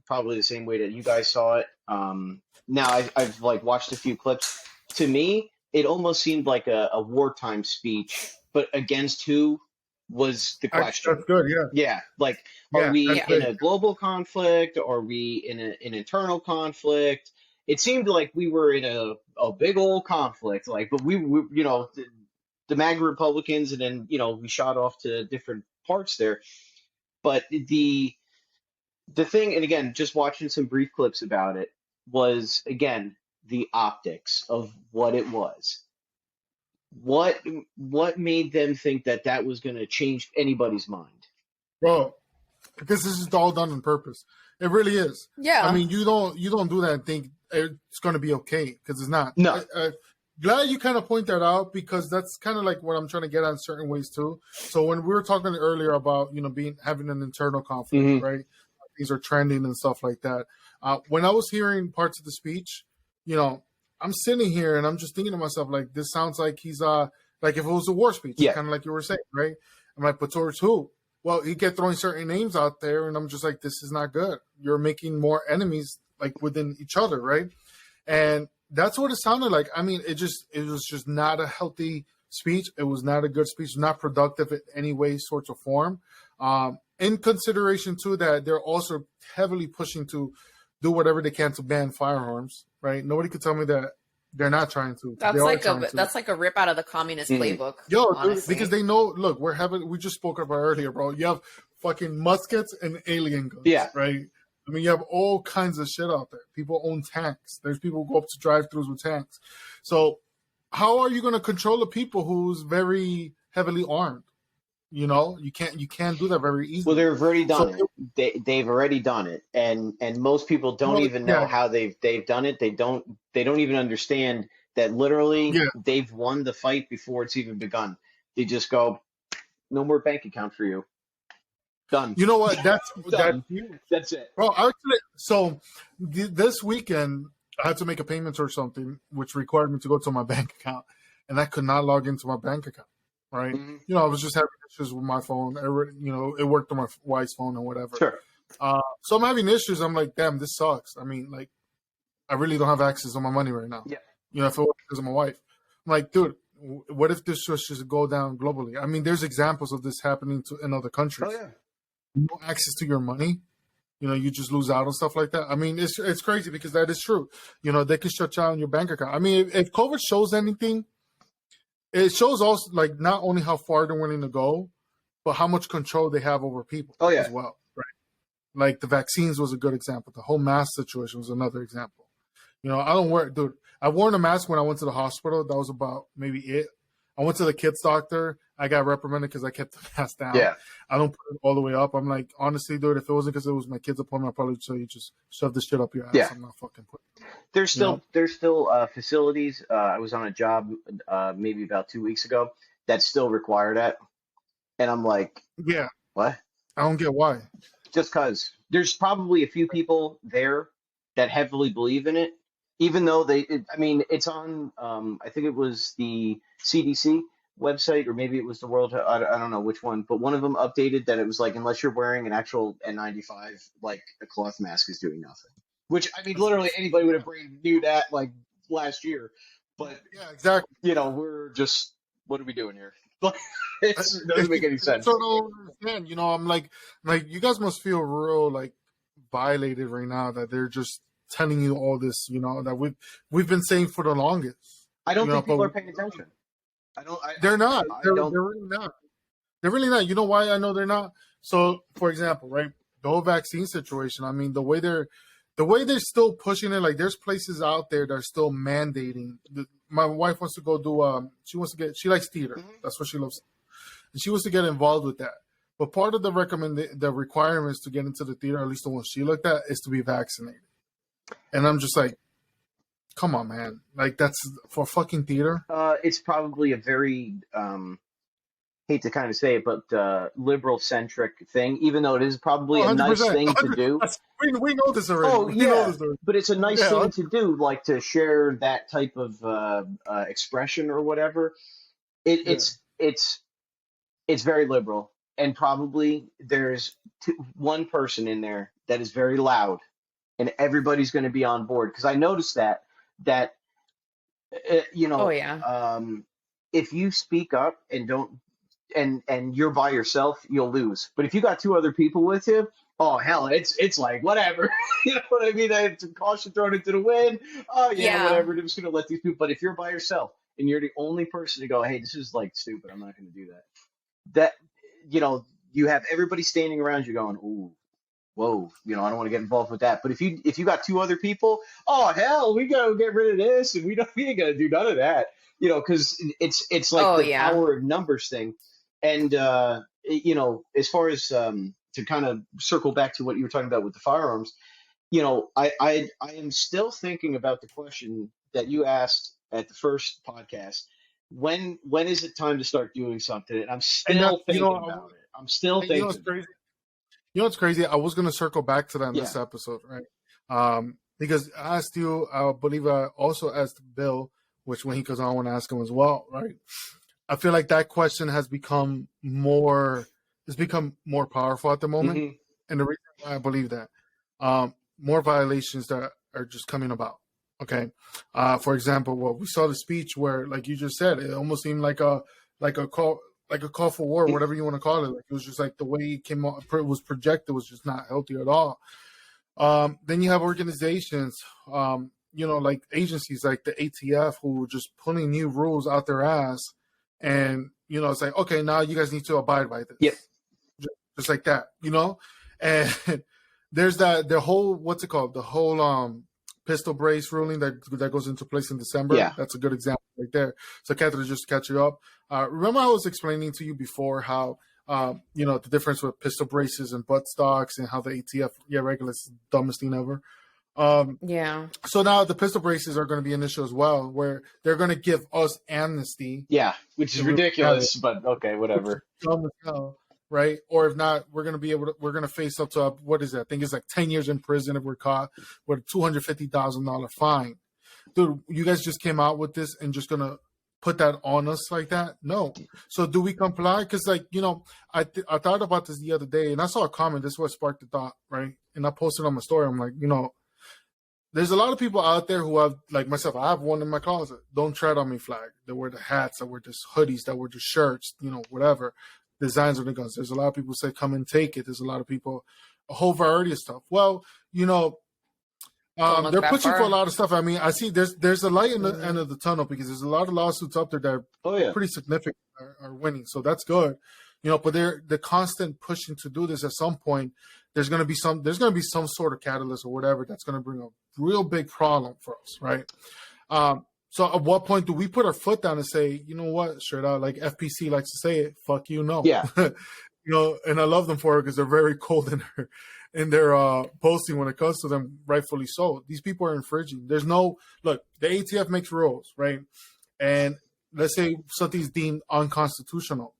probably the same way that you guys saw it. Now I've like watched a few clips. To me, it almost seemed like a wartime speech, but against who was the Actually, question? that's good. Yeah, Yeah, like are yeah, we that's Yeah. in big. a global conflict? Are we in an internal conflict? It seemed like we were in a big old conflict, like, but we you know, the MAGA Republicans, and then we shot off to different parts there. But the thing, and again, just watching some brief clips about it, was again the optics of what it was. What what made them think that that was going to change anybody's mind? Bro, because this is all done on purpose. It really is. Yeah. I mean, you don't do that and think it's going to be okay, because it's not. No. Glad you kind of point that out, because that's kind of like what I'm trying to get at in certain ways too. So when we were talking earlier about having an internal conflict, Mhm. right? Things are trending and stuff like that. When I was hearing parts of the speech, I'm sitting here and I'm just thinking to myself, like, this sounds like he's like if it was a war speech, Yeah. kind of like you were saying, right? I'm like, but towards who? Well, he kept throwing certain names out there, and I'm just like, this is not good. You're making more enemies like within each other, right? And that's what it sounded like. I mean, it was just not a healthy speech. It was not a good speech, not productive in any way, sorts of form. In consideration too that they're also heavily pushing to do whatever they can to ban firearms, right? Nobody could tell me that they're not trying to. That's They are like trying to. that's like a rip out of the communist playbook. Yo, dude, honestly. because they know. Look, we just spoke about earlier, bro. You have fucking muskets and alien guns, Yeah. right? I mean, you have all kinds of shit out there. People own tanks. There's people who go up to drive-throughs with tanks. So, how are you going to control the people who's very heavily armed? You can't do that very easily. Well, they've already done it. They've already done it, and most people don't even know how they've done it. They don't even understand that literally they've won the fight before it's even begun. They just go, no more bank account for you. Done. You know what? That's Done. huge. That's it. Well, actually, so this weekend I had to make a payment or something, which required me to go to my bank account, and I could not log into my bank account. Right? Mm-hmm. I was just having issues with my phone. It worked on my wife's phone or whatever. Sure. So I'm having issues. I'm like, damn, this sucks. I mean, like, I really don't have access to my money right now. Yeah. If it was because of my wife. I'm like, dude, what if this was just go down globally? I mean, there's examples of this happening in other countries. Oh yeah. No access to your money. You just lose out on stuff like that. I mean, it's crazy, because that is true. They can shut down your bank account. I mean, if COVID shows anything, it shows also, like, not only how far they're willing to go, but how much control they have over people as well. Right. Like the vaccines was a good example. The whole mask situation was another example. I don't wear, dude, I wore a mask when I went to the hospital. That was about maybe it. I went to the kids doctor. I got reprimanded because I kept the mask down. Yeah. I don't put it all the way up. I'm like, honestly, dude, if it wasn't because it was my kid's appointment, I'd probably tell you just shove this shit up your ass. Yeah. I'm not fucking putting it. There's still facilities. I was on a job maybe about 2 weeks ago that still require that, and I'm like, Yeah. what? I don't get why. Just because there's probably a few people there that heavily believe in it, even though it's on. I think it was the CDC website, or maybe it was the World. I don't know which one, but one of them updated that it was like, unless you're wearing an actual N95, like a cloth mask is doing nothing. Which, I mean, literally anybody would have knew that like last year. But Yeah, exactly. we're just, what are we doing here? It doesn't make any sense. I don't understand. I'm like you guys must feel real like violated right now that they're just telling you all this. That we've been saying for the longest. I don't think people are paying attention. They're not. They're don't. really not. They're really not. You know why I know they're not? So, for example, right, the whole vaccine situation. I mean, the way they're still pushing it. Like, there's places out there that are still mandating. My wife wants to go do. She likes theater. Mm-hmm. That's what she loves, and she wants to get involved with that. But part of the requirements to get into the theater, at least the one she looked at, is to be vaccinated. And I'm just like, come on, man. Like, that's for fucking theater. It's probably a very hate to kind of say it, but liberal centric thing. Even though it is probably a nice thing to do. We know this already. Oh We yeah, know this already. but it's a nice thing to do, like to share that type of expression or whatever. it, Yeah. it's very liberal, and probably there's one person in there that is very loud, and everybody's going to be on board. Because I noticed that you Oh know, yeah. if you speak up and don't and you're by yourself, you'll lose. But if you got two other people with you, oh hell, it's like whatever. You know what I mean? It's caution thrown into the wind. Oh yeah, Yeah. whatever. I'm just gonna let these people. But if you're by yourself and you're the only person to go, hey, this is like stupid. I'm not gonna do that. That you have everybody standing around you going, ooh, whoa, I don't want to get involved with that. But if you got two other people, oh hell, we gotta get rid of this, and we ain't gonna do none of that. Because it's like Oh the yeah. power of numbers thing. And as far as to kind of circle back to what you were talking about with the firearms, I am still thinking about the question that you asked at the first podcast. When is it time to start doing something? And I'm And that, still thinking about it. I'm still and thinking about crazy. You know what's crazy? I was gonna circle back to that in it. Yeah. this episode, right? Because I asked you, I believe I also asked Bill, which when he comes on, I want to ask him as well, right? I feel like that question has become more. It's become more powerful at the moment, Hmm. and the reason why I believe that, more violations that are just coming about. Okay, for example, well, we saw the speech where, like you just said, it almost seemed like a call, like a call for war, whatever you want to call it. Like it was just like the way it came out, it was projected was just not healthy at all. Then you have organizations, like agencies like the ATF who were just putting new rules out their ass, and it's like, okay, now you guys need to abide by Yep. this, just like that, and there's the whole, what's it called, the whole pistol brace ruling that goes into place in December. Yeah. That's a good example right there. So Catherine, just to catch you up, remember I was explaining to you before how the difference with pistol braces and butt stocks and how the ATF regulates the dumbest thing ever. Yeah. So now the pistol braces are going to be an issue as well, where they're going to give us amnesty. Yeah, which is ridiculous, but okay, whatever. Dumb as hell, right? Or if not, we're going to face up to what is that? I think it's like 10 years in prison if we're caught with a $250,000 fine. Dude, you guys just came out with this and just going to put that on us like that? No. So do we comply? Because I thought about this the other day and I saw a comment. This is what sparked the thought, right? And I posted on my story. I'm like, there's a lot of people out there who have, like myself, I have one in my closet. Don't tread on me flag. That wear the hats, that wear just hoodies, that wear just shirts, whatever. Designs on the guns. There's a lot of people who say, come and take it. There's a lot of people, a whole variety of stuff. Well, they're pushing for a lot of stuff. I mean, I see there's a light in the end of the tunnel because there's a lot of lawsuits up there that are pretty significant are winning. So that's good. But they're the constant pushing to do this. At some point, there's going to be some sort of catalyst or whatever that's going to bring a real big problem for us, right? So at what point do we put our foot down and say, you know what, straight out, like FPC likes to say it, fuck you, no. Yeah. And I love them for it because they're very cold in their posting when it comes to them, rightfully so. These people are infringing. There's no, look, the ATF makes rules, right? And let's say something's deemed unconstitutional.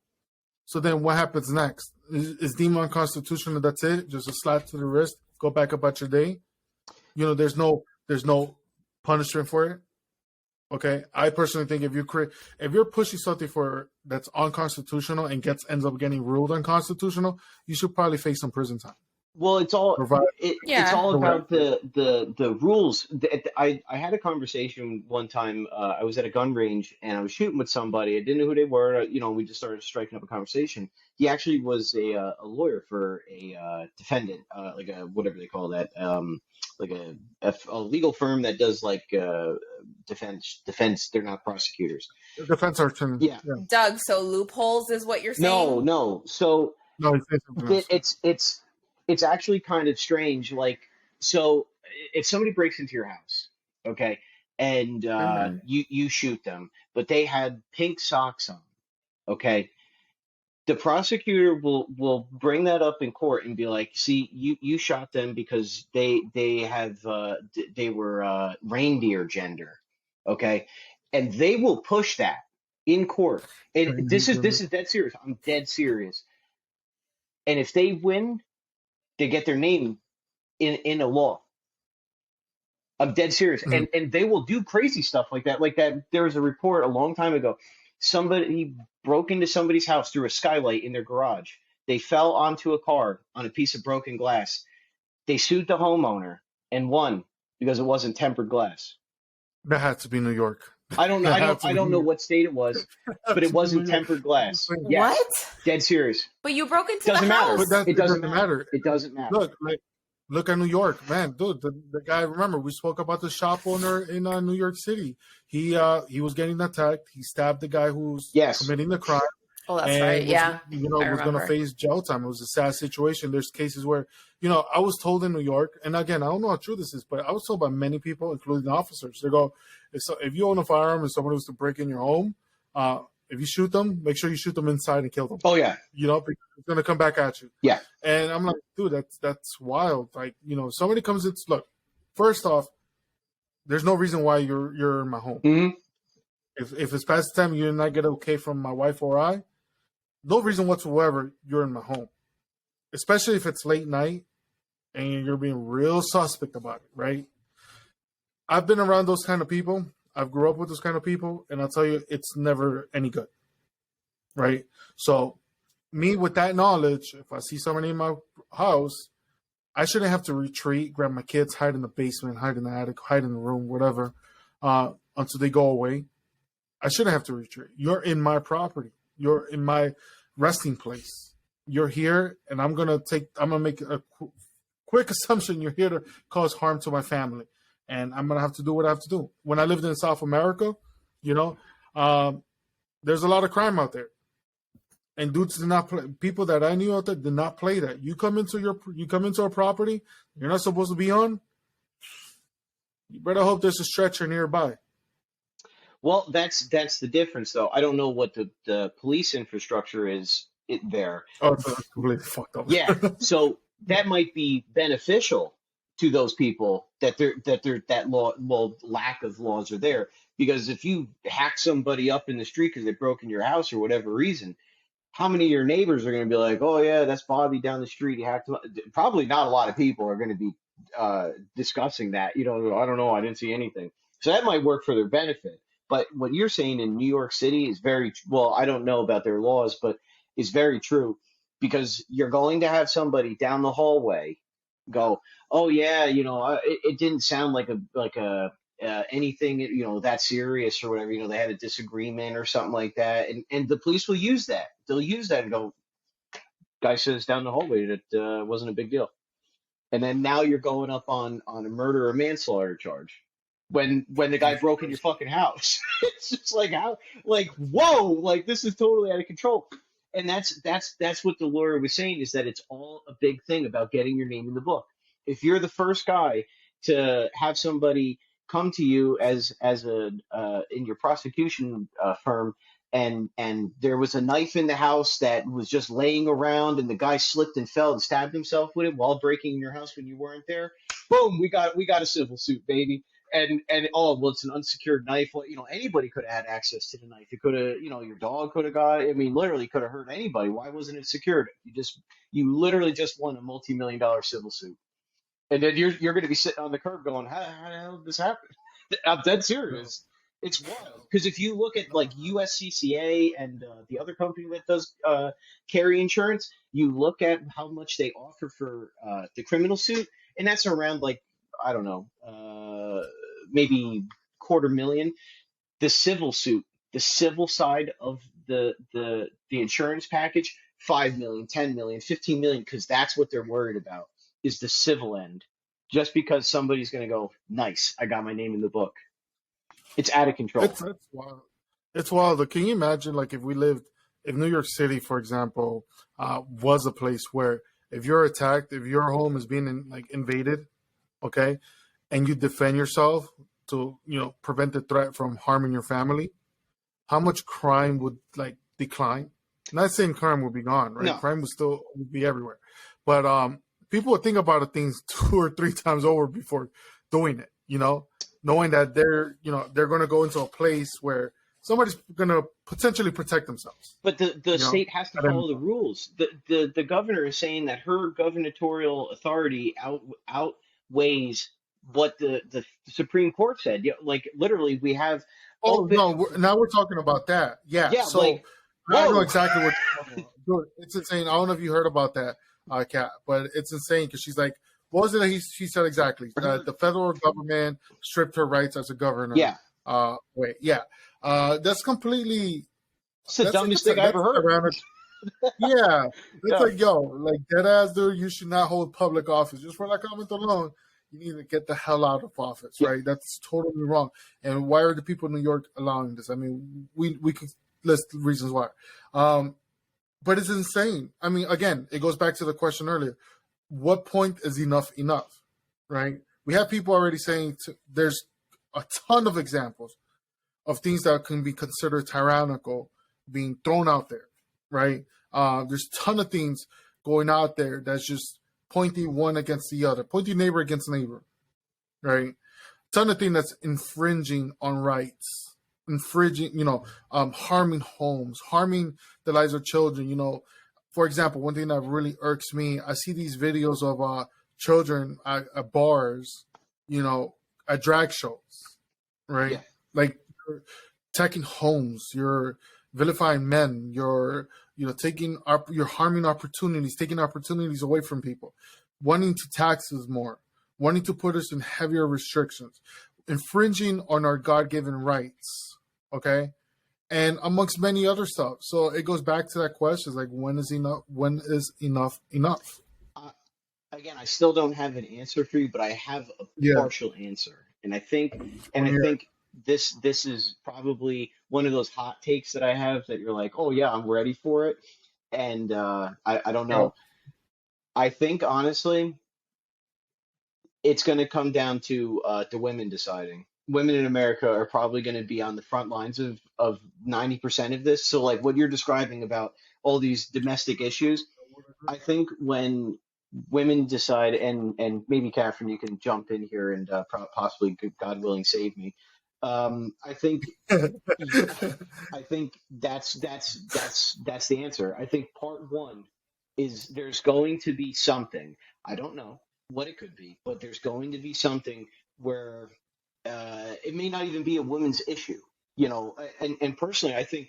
So then what happens next? Is deemed unconstitutional, that's it? Just a slap to the wrist, go back about your day? There's no punishment for it. Okay, I personally think if you're pushing something for that's unconstitutional and ends up getting ruled unconstitutional, you should probably face some prison time. Well, it's all about the rules. I had a conversation one time. I was at a gun range and I was shooting with somebody. I didn't know who they were. We just started striking up a conversation. He actually was a lawyer for a defendant, like a whatever they call that, like a legal firm that does like defense. They're not prosecutors. Defense attorney. Yeah. Doug, so loopholes is what you're saying? No. So no, it's actually kind of strange. Like, so if somebody breaks into your house, okay, and you shoot them, but they had pink socks on, okay, the prosecutor will bring that up in court and be like, see, you shot them because they were reindeer gender, okay, and they will push that in court. And this is dead serious. I'm dead serious. And if they win, they get their name in a law. I'm dead serious. And they will do crazy stuff like that. Like that, there was a report a long time ago Somebody broke into somebody's house through a skylight in their garage. They fell onto a car on a piece of broken glass. They sued the homeowner and won because it wasn't tempered glass. That had to be New York. I don't know. That had to I be don't New know York. what state it was, That had but it to be wasn't New York. tempered glass. Yes, What? dead serious. But you broke into Doesn't the matter. house. But It doesn't matter. It doesn't matter. Look at New York, man, dude. The guy. Remember, we spoke about the shop owner in New York City. He was getting attacked. He stabbed the guy who's Yes. committing the crime. Oh, that's and right. was, Yeah. was going to face jail time. It was a sad situation. There's cases where, I was told in New York, and again, I don't know how true this is, but I was told by many people, including officers, they go, if you own a firearm and someone was to break in your home, if you shoot them, make sure you shoot them inside and kill them. Oh yeah. Because it's going to come back at you. Yeah. And I'm like, dude, that's wild. Like, somebody comes in. Look, first off, there's no reason why you're in my home. Mm-hmm. If it's past the time you did not get okay from my wife or I, no reason whatsoever you're in my home, especially if it's late night and you're being real suspect about it, right? I've been around those kind of people. I've grew up with those kind of people, and I'll tell you, it's never any good, right? So me, with that knowledge, if I see somebody in my house, I shouldn't have to retreat, grab my kids, hide in the basement, hide in the attic, hide in the room, whatever, until they go away. I shouldn't have to retreat. You're in my property. You're in my resting place. You're here, and I'm gonna make a quick assumption you're here to cause harm to my family, and I'm gonna have to do what I have to do. When I lived in South America, there's a lot of crime out there, and dudes did not play. People that I knew out there did not play that. You come into a property you're not supposed to be on. You better hope there's a stretcher nearby. Well, that's the difference, though. I don't know what the police infrastructure is there. Oh, it's completely fucked up. Yeah, so that might be beneficial to those people lack of laws are there, because if you hack somebody up in the street because they broke in your house or whatever reason, how many of your neighbors are going to be like, oh yeah, that's Bobby down the street, he hacked him up? Probably not a lot of people are going to be discussing that. I don't know, I didn't see anything. So that might work for their benefit. But what you're saying in New York City is well, I don't know about their laws, but it's very true, because you're going to have somebody down the hallway go, oh yeah, it didn't sound like a anything that serious or whatever. They had a disagreement or something like that, and the police will use that. They'll use that and go, guy says down the hallway that wasn't a big deal, and then now you're going up on a murder or manslaughter charge when the guy broke in your fucking house. It's just like, how, like, whoa, like, this is totally out of control. And that's what the lawyer was saying, is that it's all a big thing about getting your name in the book. If you're the first guy to have somebody come to you as a in your prosecution firm, and there was a knife in the house that was just laying around, and the guy slipped and fell and stabbed himself with it while breaking in your house when you weren't there, boom, we got a civil suit, baby. And oh, well, it's an unsecured knife. Well, anybody could have had access to the knife. It could have, your dog could have got it. I mean, literally could have hurt anybody. Why wasn't it secured? You literally just won a multi-million-dollar civil suit, and then you're going to be sitting on the curb going, how the hell did this happen? I'm dead serious. It's wild, because if you look at like USCCA and the other company that does carry insurance, you look at how much they offer for the criminal suit, and that's around, like, I don't know, maybe $250,000. The civil suit, the civil side of the insurance package, 5 million, 10 million, 15 million, because that's what they're worried about, is the civil end. Just because somebody's going to go, nice, I got my name in the book. It's out of control. It's wild. It's wild. Can you imagine, like, if New York City, for example, was a place where if you're attacked, if your home is being invaded, okay, and you defend yourself to prevent the threat from harming your family, how much crime would decline? Not saying crime would be gone, right? No. Crime would be everywhere, but people would think about things 2 or 3 times over before doing it. Knowing that they're going to go into a place where somebody's going to potentially protect themselves. But the state has to follow the rules. The governor is saying that her gubernatorial authority outweighs what the Supreme Court said. Like, literally, we have Oh open. no, now we're talking about that. Yeah. Yeah, So like, I know whoa. exactly what you're talking about. Dude, it's insane. I don't know if you heard about that, Kat, but it's insane because she's like, what was it that she said exactly? The federal government stripped her rights as a governor. Yeah, Wait, yeah. That's completely. it's the That's like dumbest thing I ever that's heard. tyrannical. Yeah, that's Yeah, like, yo, like dead ass dude, you should not hold public office. Just for that comment alone, you need to get the hell out of office, yeah. right? That's totally wrong. And why are the people in New York allowing this? I mean, we could list reasons why. But it's insane. I mean, again, it goes back to the question earlier. What point is enough enough, right? We have people already saying there's a ton of examples of things that can be considered tyrannical being thrown out there, right? There's a ton of things going out there that's just pointing one against the other, pointing neighbor against neighbor, right? Ton of things that's infringing on rights, infringing, harming homes, harming the lives of children. For example, one thing that really irks me, I see these videos of children at bars, at drag shows, right? Yeah. Like you're attacking homes, you're vilifying men, you're you're harming opportunities, taking opportunities away from people, wanting to tax us more, wanting to put us in heavier restrictions, infringing on our God-given rights, okay? And amongst many other stuff. So it goes back to that question, like when is enough? When is enough enough? Uh, Again, I still don't have an answer for you, but I have a Yeah. partial answer, and I Yeah. think this is probably one of those hot takes that I have that you're like, oh yeah, I'm ready for it, and I don't Yeah. know. I think honestly, it's going to come down to the women deciding. Women in America are probably going to be on the front lines of 90% of this. So like what you're describing about all these domestic issues, I think when women decide, and maybe Catherine, you can jump in here and possibly, God willing, save me. I think, I think that's the answer. I think part one is there's going to be something. I don't know what it could be, but there's going to be something where it may not even be a woman's issue, and personally, I think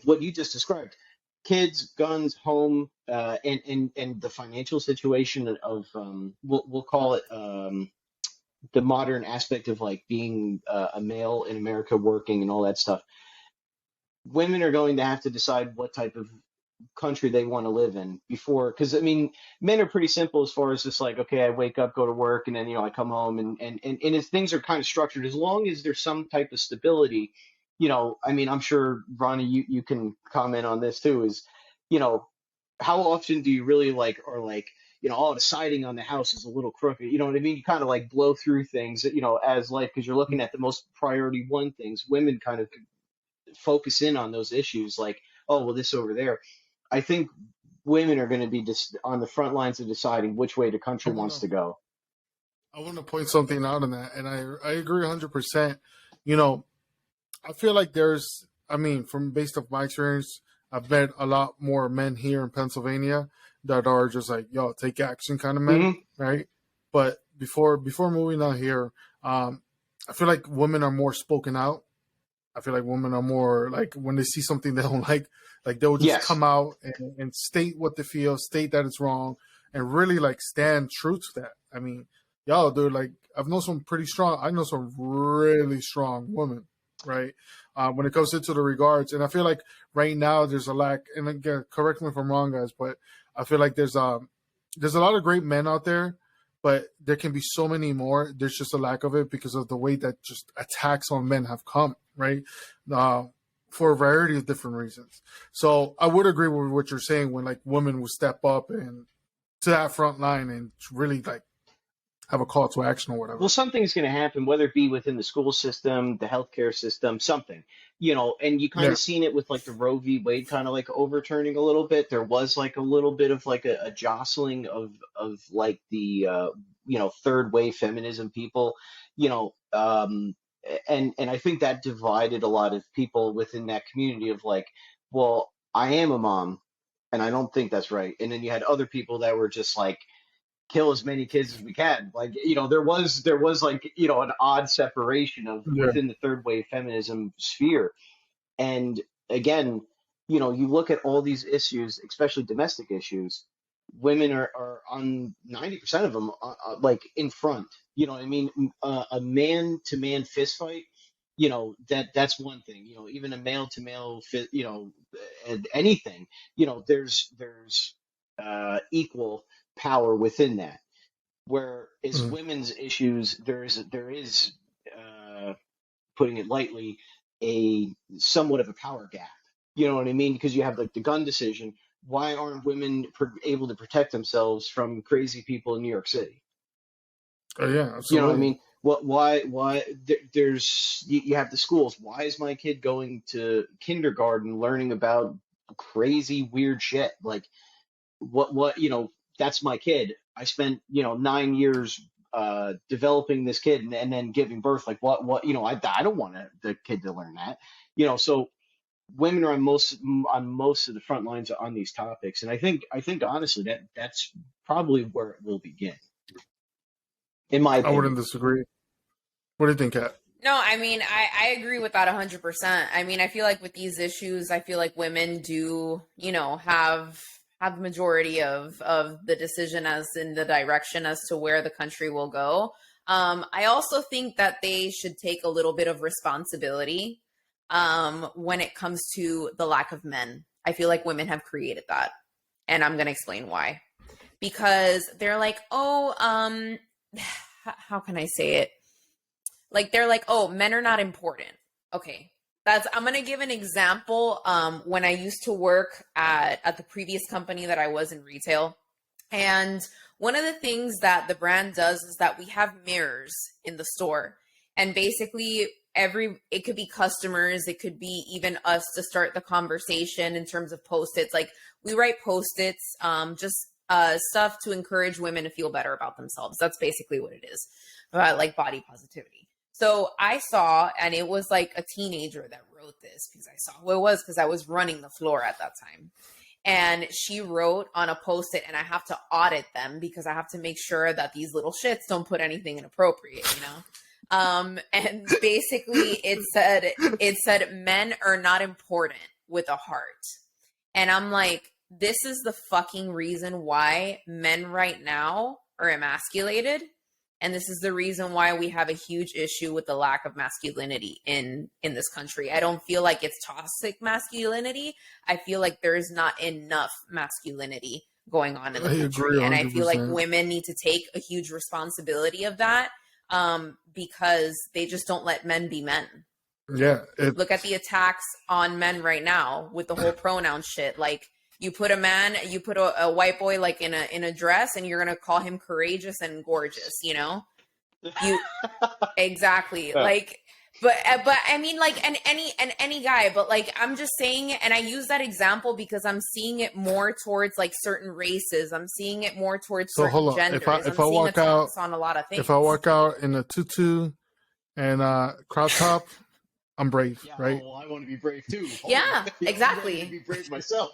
what you just described, kids, guns, home, and the financial situation of we'll call it the modern aspect of like being a male in America working and all that stuff. Women are going to have to decide what type of country they want to live in before, because I mean, men are pretty simple as far as just like, okay, I wake up, go to work, and then I come home, and if things are kind of structured, as long as there's some type of stability. I mean, I'm sure Ronnie, you can comment on this too, is you know how often do you really like, or like, oh, the siding on the house is a little crooked, you know what I mean? You kind of like blow through things, as life, because you're looking at the most priority one things. Women kind of focus in on those issues, like, oh well, this over there. I think women are going to be just on the front lines of deciding which way the I country wants wanna to go. I wanna point something out on that, and I agree 100%. You know, I feel like I mean, from based off my experience, I've met a lot more men here in Pennsylvania that are just like, yo, take action kind of men, Hmm. right? But before moving out here, I feel like women are more spoken out. I feel like women are more like when they see something they don't like they'll just Yes. come out and state what they feel, state that it's wrong, and really like stand true to that. I mean, y'all, dude, like I know some really strong women, right? When it comes into the regards, and I feel like right now there's a lack. And again, correct me if I'm wrong, guys, but I feel like there's a lot of great men out there, but there can be so many more. There's just a lack of it because of the way that just attacks on men have come, right? Uh, for a variety of different reasons. So I would agree with what you're saying when like women would step up and to that front line and really like have a call to action or Well, whatever. something's going to happen, whether it be within the school system, the healthcare system, something, and you kind Yeah. of seen it with like the Roe v. Wade kind of like overturning a little bit. There was like a little bit of like a jostling of like the third wave feminism people, you know, and I think that divided a lot of people within that community of like, well, I am a mom, and I don't think that's right. And then you had other people that were just like, kill as many kids as we can. Like, there was like, an odd separation of Yeah. within the third wave feminism sphere. And again, you look at all these issues, especially domestic issues, women are on 90% of them, like in front. You know what I mean? A man to man fist fight, that's one thing. Even a male to male fit, and anything, there's equal power within that. Whereas Mm. women's issues, there is putting it lightly, a somewhat of a power gap. You know what I mean? Because you have like the gun decision. Why aren't women able to protect themselves from crazy people in New York City? Oh, yeah, You know what I absolutely. mean? Why there's you have the schools. Why is my kid going to kindergarten learning about crazy weird shit? Like what that's my kid. I spent 9 years developing this kid and then giving birth. Like I don't want the kid to learn that. So women are on most of the front lines on these topics, and I think honestly that's probably where it will begin, in my I wouldn't opinion. disagree. What do you think, Kat? No, I mean, I agree with that 100%. I mean, I feel like with these issues, I feel like women do, have the majority of the decision as in the direction as to where the country will go. I also think that they should take a little bit of responsibility when it comes to the lack of men. I feel like women have created that, and I'm going to explain why. Because they're like, oh, how can I say it? Like they're like, oh, men are not important. Okay. I'm gonna give an example. When I used to work at the previous company that I was in retail. And one of the things that the brand does is that we have mirrors in the store. And basically it could be customers, it could be even us to start the conversation in terms of post-its. Like we write post-its, just stuff to encourage women to feel better about themselves. That's basically what it is, like body positivity. So I saw, and it was like a teenager that wrote this because I saw who it was because I was running the floor at that time. And she wrote on a post-it, and I have to audit them because I have to make sure that these little shits don't put anything inappropriate, and basically it said men are not important with a heart. And I'm like, this is the fucking reason why men right now are emasculated. And this is the reason why we have a huge issue with the lack of masculinity in this country. I don't feel like it's toxic masculinity. I feel like there's not enough masculinity going on in the country. And I feel like women need to take a huge responsibility of that, because they just don't let men be men. Yeah. Look at the attacks on men right now with the whole pronoun shit. Like, you put a white boy like in a dress, and you're gonna call him courageous and gorgeous, exactly. Like, but I mean, like, and any guy, but like, I'm just saying it, and I use that example because I'm seeing it more towards like certain races. I'm seeing it more towards certain genders. If I walk out on a lot of things. If I walk out in a tutu and crop top, I'm brave, Yeah, right? well, I want to be brave too. Yeah, exactly. I want to be brave myself.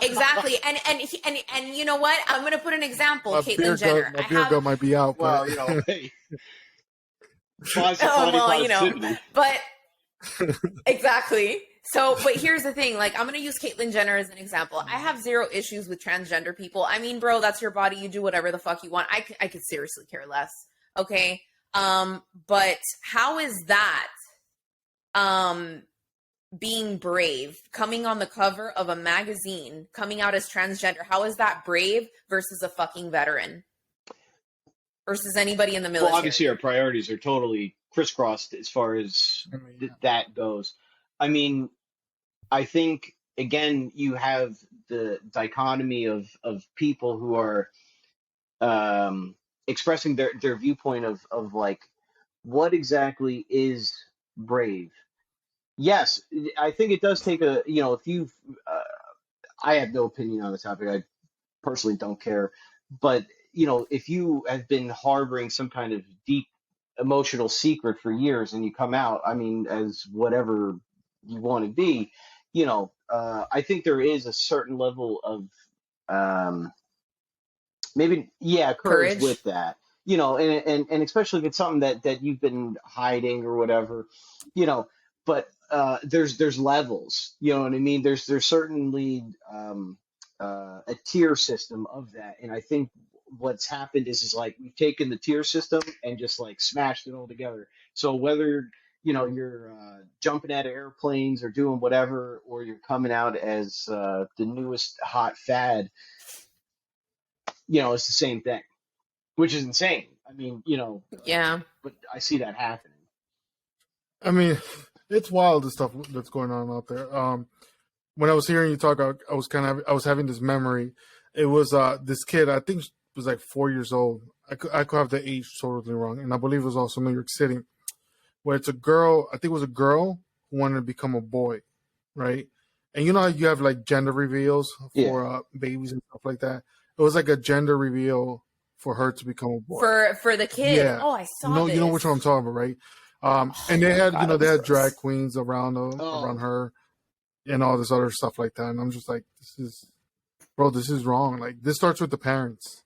Exactly. And you know what? I'm going to put an example. Caitlyn Jenner. My beer gut might be out. Well, but... hey. Positivity. But exactly. So, but here's the thing. Like, I'm going to use Caitlyn Jenner as an example. I have zero issues with transgender people. I mean, bro, that's your body. You do whatever the fuck you want. I could seriously care less. Okay. But how is that, being brave, coming on the cover of a magazine, coming out as transgender? How is that brave versus a fucking veteran? Versus anybody in the military? Well, obviously our priorities are totally crisscrossed as far as that goes. I mean, I think, again, you have the dichotomy of people who are expressing their viewpoint of like, what exactly is brave? Yes, I think it does take if you've, I have no opinion on the topic. I personally don't care. But, if you have been harboring some kind of deep emotional secret for years and you come out, I mean, as whatever you want to be, I think there is a certain level of maybe, yeah, courage Courage. with that, you know, and especially if it's something that you've been hiding or whatever, you know, but there's levels, you know what I mean? There's certainly a tier system of that, and I think what's happened is like we've taken the tier system and just like smashed it all together. So whether you know you're jumping out of airplanes or doing whatever, or you're coming out as the newest hot fad, you know, it's the same thing, which is insane. I mean, you know, Yeah. but I see that happening. I mean, it's wild the stuff that's going on out there. When I was hearing you talk, I was having this memory. It was this kid. I think was like 4 years old. I could have the age totally wrong, and I believe it was also New York City, where it's a girl. I think it was a girl who wanted to become a boy, right? And you know how you have like gender reveals for babies and stuff like that. It was like a gender reveal for her to become a boy. For the kid. Yeah. Oh, I saw this. You know which one I'm talking about, right? And they had, they had drag queens around her, and all this other stuff like that. And I'm just like, this is wrong. Like, this starts with the parents.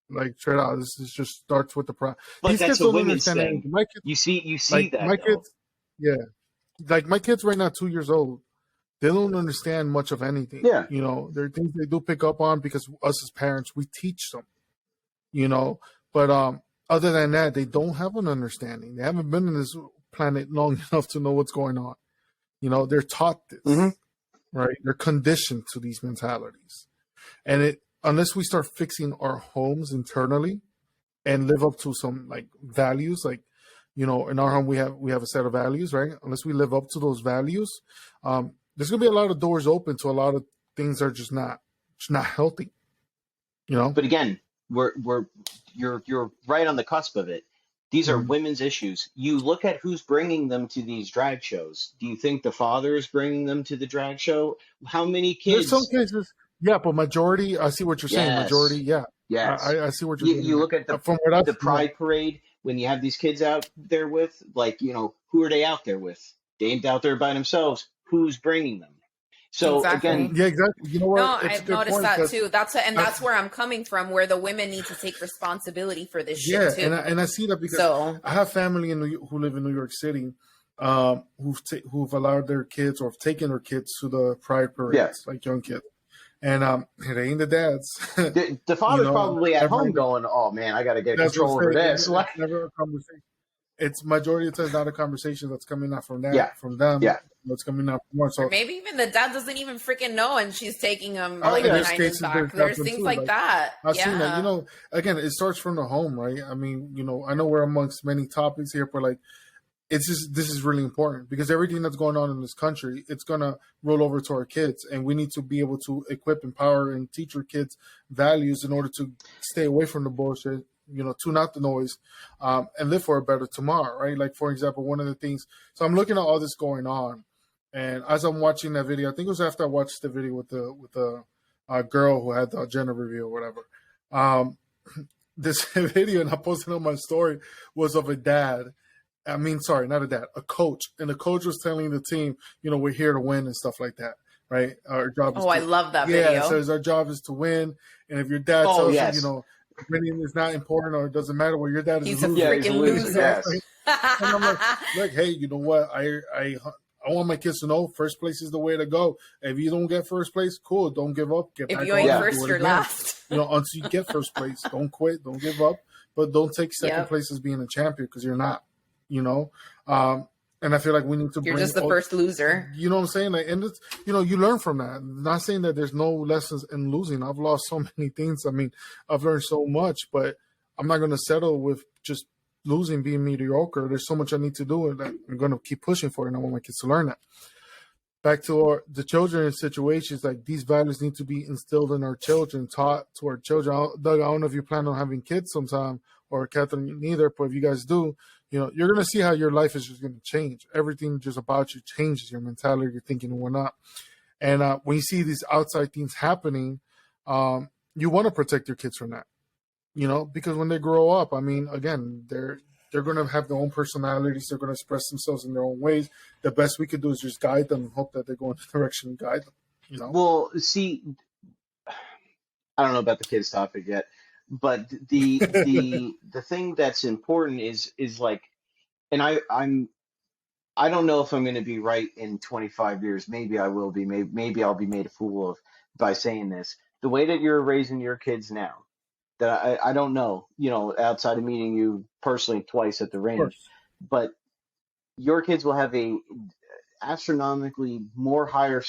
Like, straight out, this is just starts with the But these that's kids a don't women's understand thing. anything. My kids, You see like, that my though. kids, yeah, like my kids right now, 2 years old. They don't understand much of anything. Yeah. You know, there are things they do pick up on because us as parents, we teach them. You know, but other than that, they don't have an understanding. They haven't been on this planet long enough to know what's going on. You know, they're taught this, right? They're conditioned to these mentalities, and unless we start fixing our homes internally and live up to some like values, like, you know, in our home we have a set of values, right? Unless we live up to those values, there's gonna be a lot of doors open to a lot of things that are just not healthy. You know, But again, you're right on the cusp of it. These are women's issues. You look at who's bringing them to these drag shows. Do you think the father is bringing them to the drag show? How many there's kids? some cases, yeah, but majority, I see what you're saying. Majority, yeah, Yes. I see what you're saying. You look at From what the pride parade when you have these kids out there with, like, you know, who are they out there with? They ain't out there by themselves. Who's bringing them? So Exactly. again, yeah, exactly. You know what? No, It's a I've good noticed point, that 'cause too. That's where I'm coming from, where the women need to take responsibility for this yeah, shit too. and I see that because So I have family who live in New York City, who've allowed their kids or have taken their kids to the pride parades, like young kids, and it ain't the dads. the father's know, probably at home every- going, "Oh man, I got to get That's control what over I'm saying. this." It's never a conversation. It's majority of the time not a conversation that's coming out from from them. Yeah. That's coming out from us. So or maybe even the dad doesn't even freaking know, and she's taking him Oh, like yeah, there's behind his cases back. that There's happen things too, like like, that. I've Yeah. seen that. You know, again, it starts from the home, right? I mean, you know, I know we're amongst many topics here, but like, this is really important because everything that's going on in this country, it's gonna roll over to our kids, and we need to be able to equip, empower, and teach our kids values in order to stay away from the bullshit. You know, tune out the noise, and live for a better tomorrow, right? Like, for example, one of the things. So I'm looking at all this going on, and as I'm watching that video, I think it was after I watched the video with the girl who had the gender reveal or whatever. This video, and I posted on my story, was of a dad. I mean, sorry, not a dad, a coach. And the coach was telling the team, you know, we're here to win and stuff like that, right? Our job is I love that yeah, video. it says our job is to win. And if your dad Oh, tells yes. you, you know, winning is not important or it doesn't matter, well, your dad is He's a a loser. freaking loser. Yes. And I'm like, hey, you know what? I want my kids to know first place is the way to go. If you don't get first place, cool. Don't give up. Get If back you on ain't and first, do it you're again. last. You know, until you get first place, don't quit, don't give up, but don't take second Yep. place as being a champion because you're not. You know, and I feel like we need to. You're bring just the first loser. You know what I'm saying? Like, and it's, you know, you learn from that. Not saying that there's no lessons in losing. I've lost so many things. I mean, I've learned so much, but I'm not going to settle with just losing, being mediocre. There's so much I need to do, and I'm going to keep pushing for it. And I want my kids to learn that. Back to the children in situations, like these values need to be instilled in our children, taught to our children. Doug, I don't know if you plan on having kids sometime, or Catherine, neither, but if you guys do, you know, you're going to see how your life is just going to change. Everything just about you changes, your mentality, your thinking, and whatnot. And when you see these outside things happening, you want to protect your kids from that, you know, because when they grow up, I mean, again, they're going to have their own personalities. They're going to express themselves in their own ways. The best we could do is just guide them and hope that they go in the direction and guide them, you know? Well, see, I don't know about the kids topic yet. But the thing that's important is like, and I don't know if I'm going to be right in 25 years. Maybe I will be. Maybe I'll be made a fool of by saying this. The way that you're raising your kids now, that I don't know, outside of meeting you personally twice at the Of range, course. but your kids will have a astronomically more higher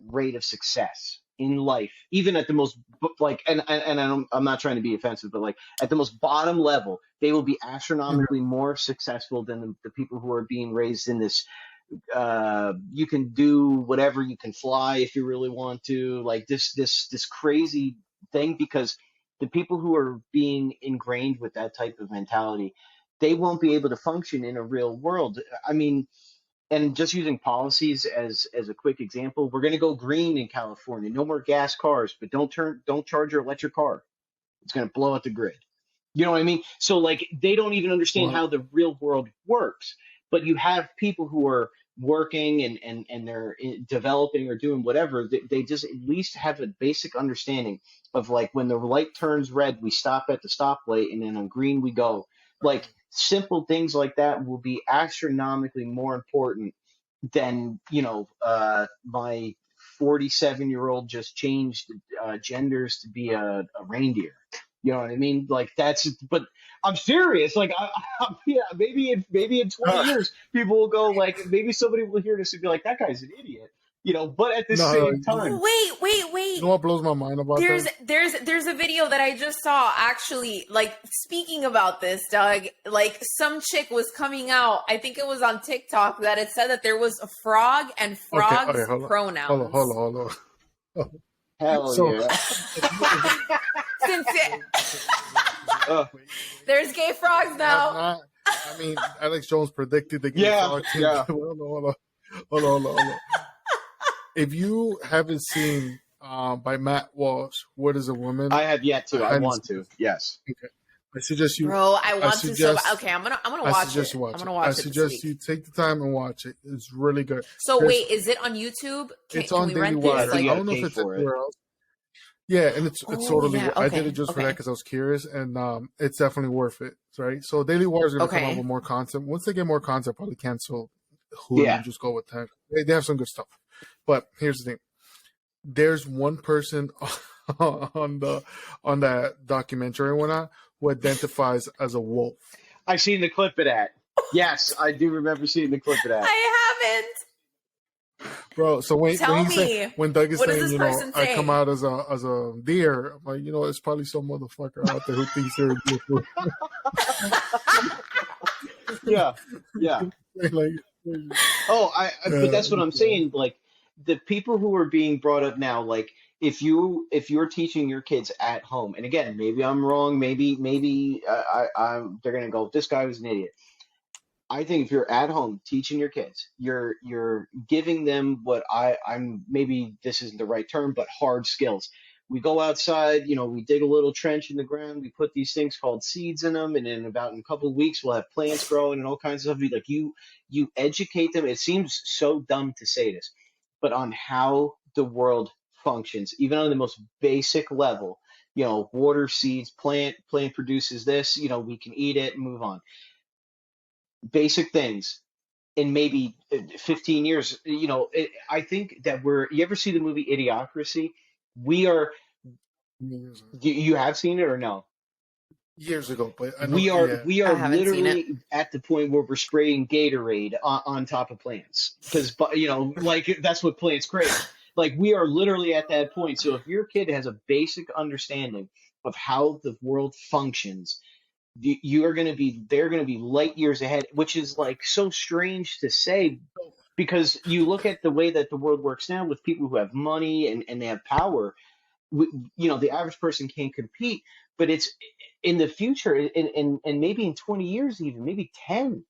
rate of success in life, even at the most like, and I'm not trying to be offensive, but like at the most bottom level, they will be Yeah. astronomically more successful than the people who are being raised in this. You can do whatever, you can fly if you really want to, like this crazy thing, because the people who are being ingrained with that type of mentality, they won't be able to function in a real world. I mean, and just using policies as a quick example, we're going to go green in California. No more gas cars, but don't charge your electric car. It's going to blow out the grid. You know what I mean? So like they don't even understand Well, how the real world works. But you have people who are working and they're developing or doing whatever. They just at least have a basic understanding of like when the light turns red, we stop at the stoplight, and then on green we go. Like simple things like that will be astronomically more important than my 47-year-old just changed genders to be a reindeer. You know what I mean? Like that's, but I'm serious. Like, yeah, maybe in 20 years, people will go like, maybe somebody will hear this and be like, that guy's an idiot. But at the no, same time, Oh, wait, you know what blows my mind about There's that? there's a video that I just saw, actually, like, speaking about this, Doug, like some chick was coming out, I think it was on TikTok, that it said that there was a frog and Okay, frogs hold on, pronouns. hold on. hell So, yeah. Since Uh, there's gay frogs now. I mean, Alex Jones predicted the game yeah, frog team. yeah. Hold on. If you haven't seen by Matt Walsh, What is a Woman? I have yet to. I hadn't want seen to. Yes. it. Okay. I suggest you. Bro, I want to so suggest- okay, I'm gonna I watch suggest it. you watch I'm it. gonna watch I it this suggest week. you take the time and watch it. It's really good. So There's- wait, is it on YouTube? It's Can on we Daily rent Wire. this? Yeah, I you don't gotta know if pay it's for it. anywhere else. Yeah, and it's totally. yeah, I did okay, it just for that okay. because I was curious, and it's definitely worth it, right? So Daily Wire is going to come Okay. out with more content. Once they get more content, probably cancel Hulu Yeah. and just go with that. They have some good stuff. But here's the thing: there's one person on that documentary and whatnot who identifies as a wolf. I've seen the clip of that. Yes, I do remember seeing the clip of that. I haven't. Bro, so Tell when he said, me, when Doug is what does saying, this you know, person I come say? out as a deer, I'm like, it's probably some motherfucker out there who thinks they're a deer. Yeah, yeah. Like, Oh, but that's what I'm saying. Like the people who are being brought up now, like if you're teaching your kids at home, and again, maybe I'm wrong, maybe they're gonna go, this guy was an idiot. I think if you're at home teaching your kids, you're giving them what I'm, maybe this isn't the right term, but hard skills. We go outside, we dig a little trench in the ground, we put these things called seeds in them, and in a couple of weeks we'll have plants growing and all kinds of stuff. Like you educate them. It seems so dumb to say this, but on how the world functions, even on the most basic level, water, seeds, plant produces this, we can eat it and move on. Basic things. In maybe 15 years, I think that you ever see the movie Idiocracy? We are, you have seen it or no? years ago, but I know, We are yeah. we I are haven't seen it. literally at the point where we're spraying Gatorade on top of plants because like that's what plants crave. Like we are literally at that point. So if your kid has a basic understanding of how the world functions, they're going to be light years ahead, which is like so strange to say, because you look at the way that the world works now with people who have money and they have power. The average person can't compete, but it's in the future, and maybe in 20 years, even maybe 10,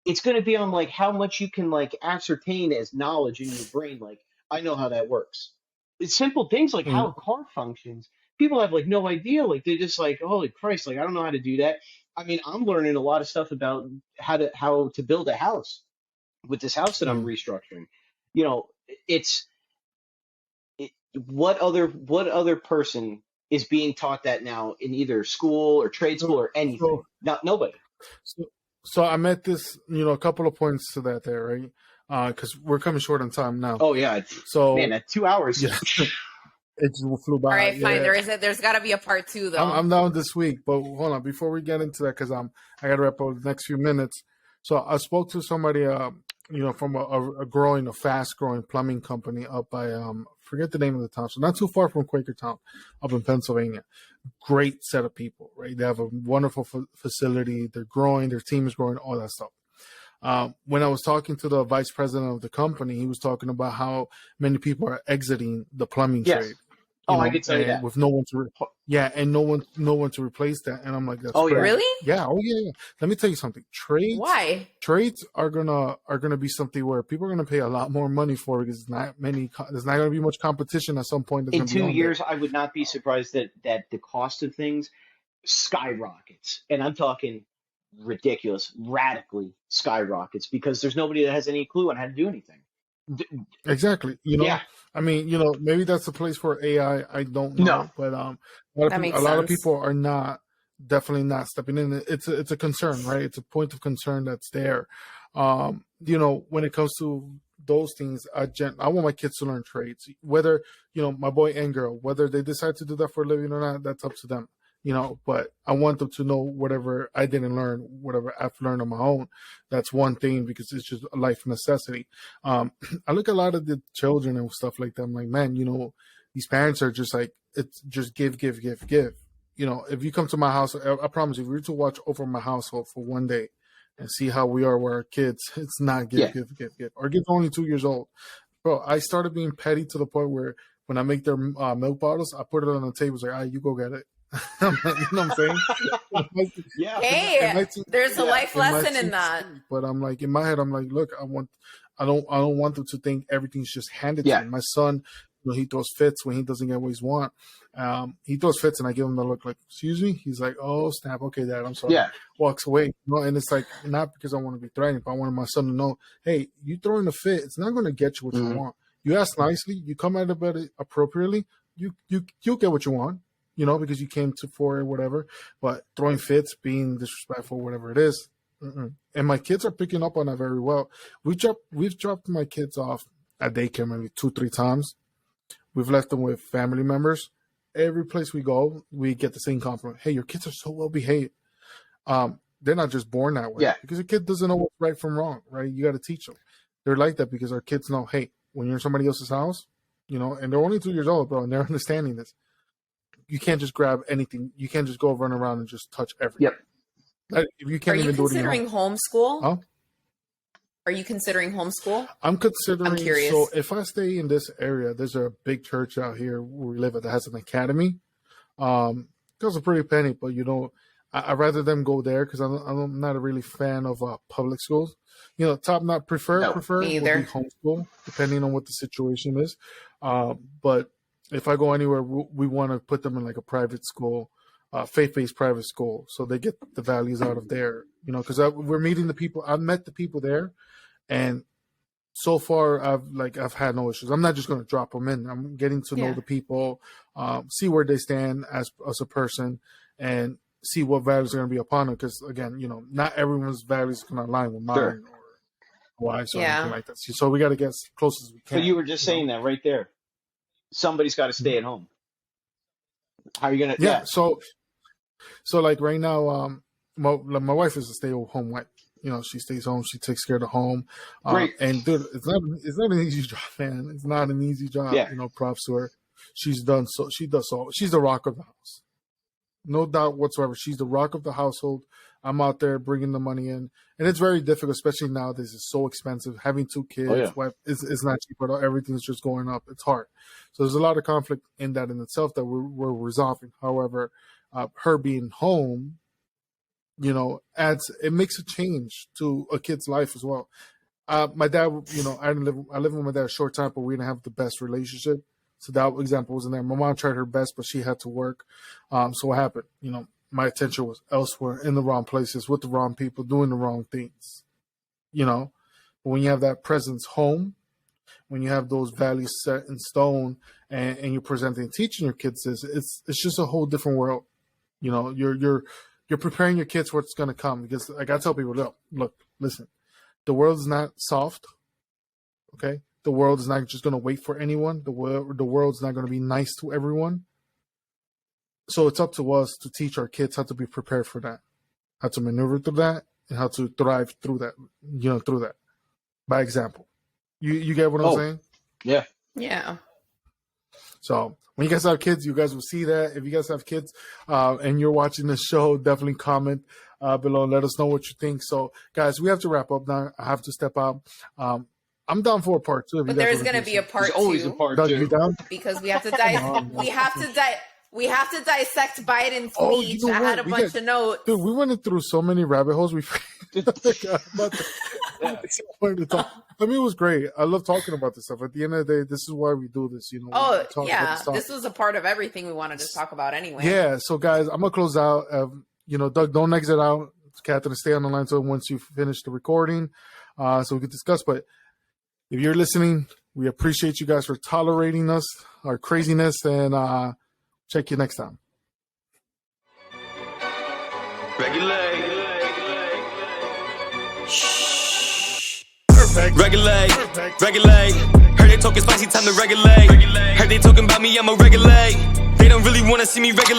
it's going to be on like how much you can like ascertain as knowledge in your brain. Like I know how that works. It's simple things like how Mm. a car functions. People have like no idea. Like they're just like, holy Christ, like I don't know how to do that. I mean, I'm learning a lot of stuff about how to build a house with this house that I'm Mm. restructuring. You know, it's what other person is being taught that now in either school or trade school or anything. Not nobody. So I'm at this, a couple of points to that there, right? Because we're coming short on time now. Oh yeah, at 2 hours. Yeah, it just flew by. All right, fine. Yeah. There's got to be a part 2 though. I'm down this week, but hold on before we get into that, because I got to wrap up the next few minutes. So I spoke to somebody, from a fast growing plumbing company up by forget the name of the town, so not too far from Quakertown, up in Pennsylvania. Great set of people, right? They have a wonderful facility. They're growing. Their team is growing. All that stuff. When I was talking to the vice president of the company, he was talking about how many people are exiting the plumbing trade. I could tell you that. With no one to, and no one to replace that. And I'm like, that's yeah. Really? Yeah. Oh yeah. Let me tell you something. Why? Trades are gonna be something where people are gonna pay a lot more money for, because there's not gonna be much competition at some point. In 2 years, I would not be surprised that the cost of things skyrockets, and I'm talking ridiculous, radically skyrockets, because there's nobody that has any clue on how to do anything. Exactly. Yeah. I mean, maybe that's the place for AI. I don't know. No. But a lot of people are definitely not stepping in. It's a concern, right? It's a point of concern that's there. When it comes to those things, I want my kids to learn trades, whether, my boy and girl, whether they decide to do that for a living or not, that's up to them. But I want them to know whatever I didn't learn, whatever I've learned on my own. That's one thing, because it's just a life necessity. I look at a lot of the children and stuff like that. I'm like, man, these parents are just like, it's just give. If you come to my house, I promise you, if you were to watch over my household for one day and see how we are with our kids, it's not give. Our kid's only 2 years old. Bro, I started being petty to the point where when I make their milk bottles, I put it on the table. It's like, you go get it. You know what I'm saying? Yeah. Hey, there's a life lesson in that. But I'm like, in my head, I'm like, look, I don't want them to think everything's just handed to them. My son, he throws fits when he doesn't get what he wants. He throws fits, and I give him the look like, excuse me. He's like, oh snap, okay, Dad, I'm sorry. Yeah. Walks away. And it's like, not because I want to be threatening, but I wanted my son to know, hey, you throwing a fit, it's not going to get you what you want. You ask nicely, you come at it appropriately, you'll get what you want. Because you came for it, whatever. But throwing fits, being disrespectful, whatever it is. And my kids are picking up on that very well. We've dropped my kids off at daycare maybe 2-3 times. We've left them with family members. Every place we go, we get the same compliment. Hey, your kids are so well behaved. They're not just born that way. Yeah. Because a kid doesn't know what's right from wrong, right? You got to teach them. They're like that because our kids know, hey, when you're in somebody else's house, and they're only 2 years old, bro, and they're understanding this. You can't just grab anything. You can't just go run around and just touch everything. Yep. You can't even do it. Are you considering homeschool? Huh? Are you considering homeschool? I'm considering. I'm curious. So if I stay in this area, there's a big church out here where we live at that has an academy. Costs a pretty penny, but I'd rather them go there because I'm not a really fan of public schools. Top not prefer would be homeschool, depending on what the situation is. But if I go anywhere, we want to put them in like a private school, faith-based private school, so they get the values out of there. Because we're meeting the people. I've met the people there, and so far I've had no issues. I'm not just going to drop them in. I'm getting to know the people, see where they stand as a person, and see what values are going to be upon them. Because again, not everyone's values can align with mine or wives or anything like that. So we got to get as close as we can. But you were just saying that right there. Somebody's got to stay at home. How are you gonna? Yeah. So like right now, my wife is a stay-at-home wife. She stays home. She takes care of the home. Great. And dude, it's not an easy job, man. It's not an easy job. Yeah. Props to her. She does so. She's the rock of the house. No doubt whatsoever. She's the rock of the household. I'm out there bringing the money in. And it's very difficult, especially nowadays. It's so expensive. Having 2 kids, wife, it's not cheap at all. Everything's just going up. It's hard. So there's a lot of conflict in that in itself that we're resolving. However, her being home, it makes a change to a kid's life as well. My dad, I lived with my dad a short time, but we didn't have the best relationship. So that example wasn't there. My mom tried her best, but she had to work. So what happened? My attention was elsewhere, in the wrong places, with the wrong people, doing the wrong things. But when you have that presence home, when you have those values set in stone and you're presenting, teaching your kids this, it's just a whole different world. You know, you're preparing your kids for what's going to come, because like I tell people, look, listen, the world is not soft. Okay. The world is not just going to wait for anyone. The world's not going to be nice to everyone. So it's up to us to teach our kids how to be prepared for that, how to maneuver through that, and how to thrive through that, through that by example. You get what I'm saying? Yeah. Yeah. So when you guys have kids, you guys will see that. If you guys have kids and you're watching this show, definitely comment below and let us know what you think. So, guys, we have to wrap up now. I have to step out. I'm down for a part 2. But there's going to be a part 2. Always a part Doug, 2. you down? Because we have to we have to dissect Biden's speech. Oh, you know I had a what? bunch of notes. Dude, we went through so many rabbit holes. We I mean, it was great. I love talking about this stuff. At the end of the day, this is why we do this. You know. Oh yeah, this was a part of everything we wanted to talk about anyway. Yeah. So guys, I'm gonna close out. Doug, don't exit out. Catherine, stay on the line so once you finish the recording, so we can discuss. But if you're listening, we appreciate you guys for tolerating us, our craziness, and check you next time. Regulate. Perfect. Regulate. Regulate. Heard they talking spicy, time to regulate. Heard they talking about me, I'ma regulate. They don't really wanna see me regulate.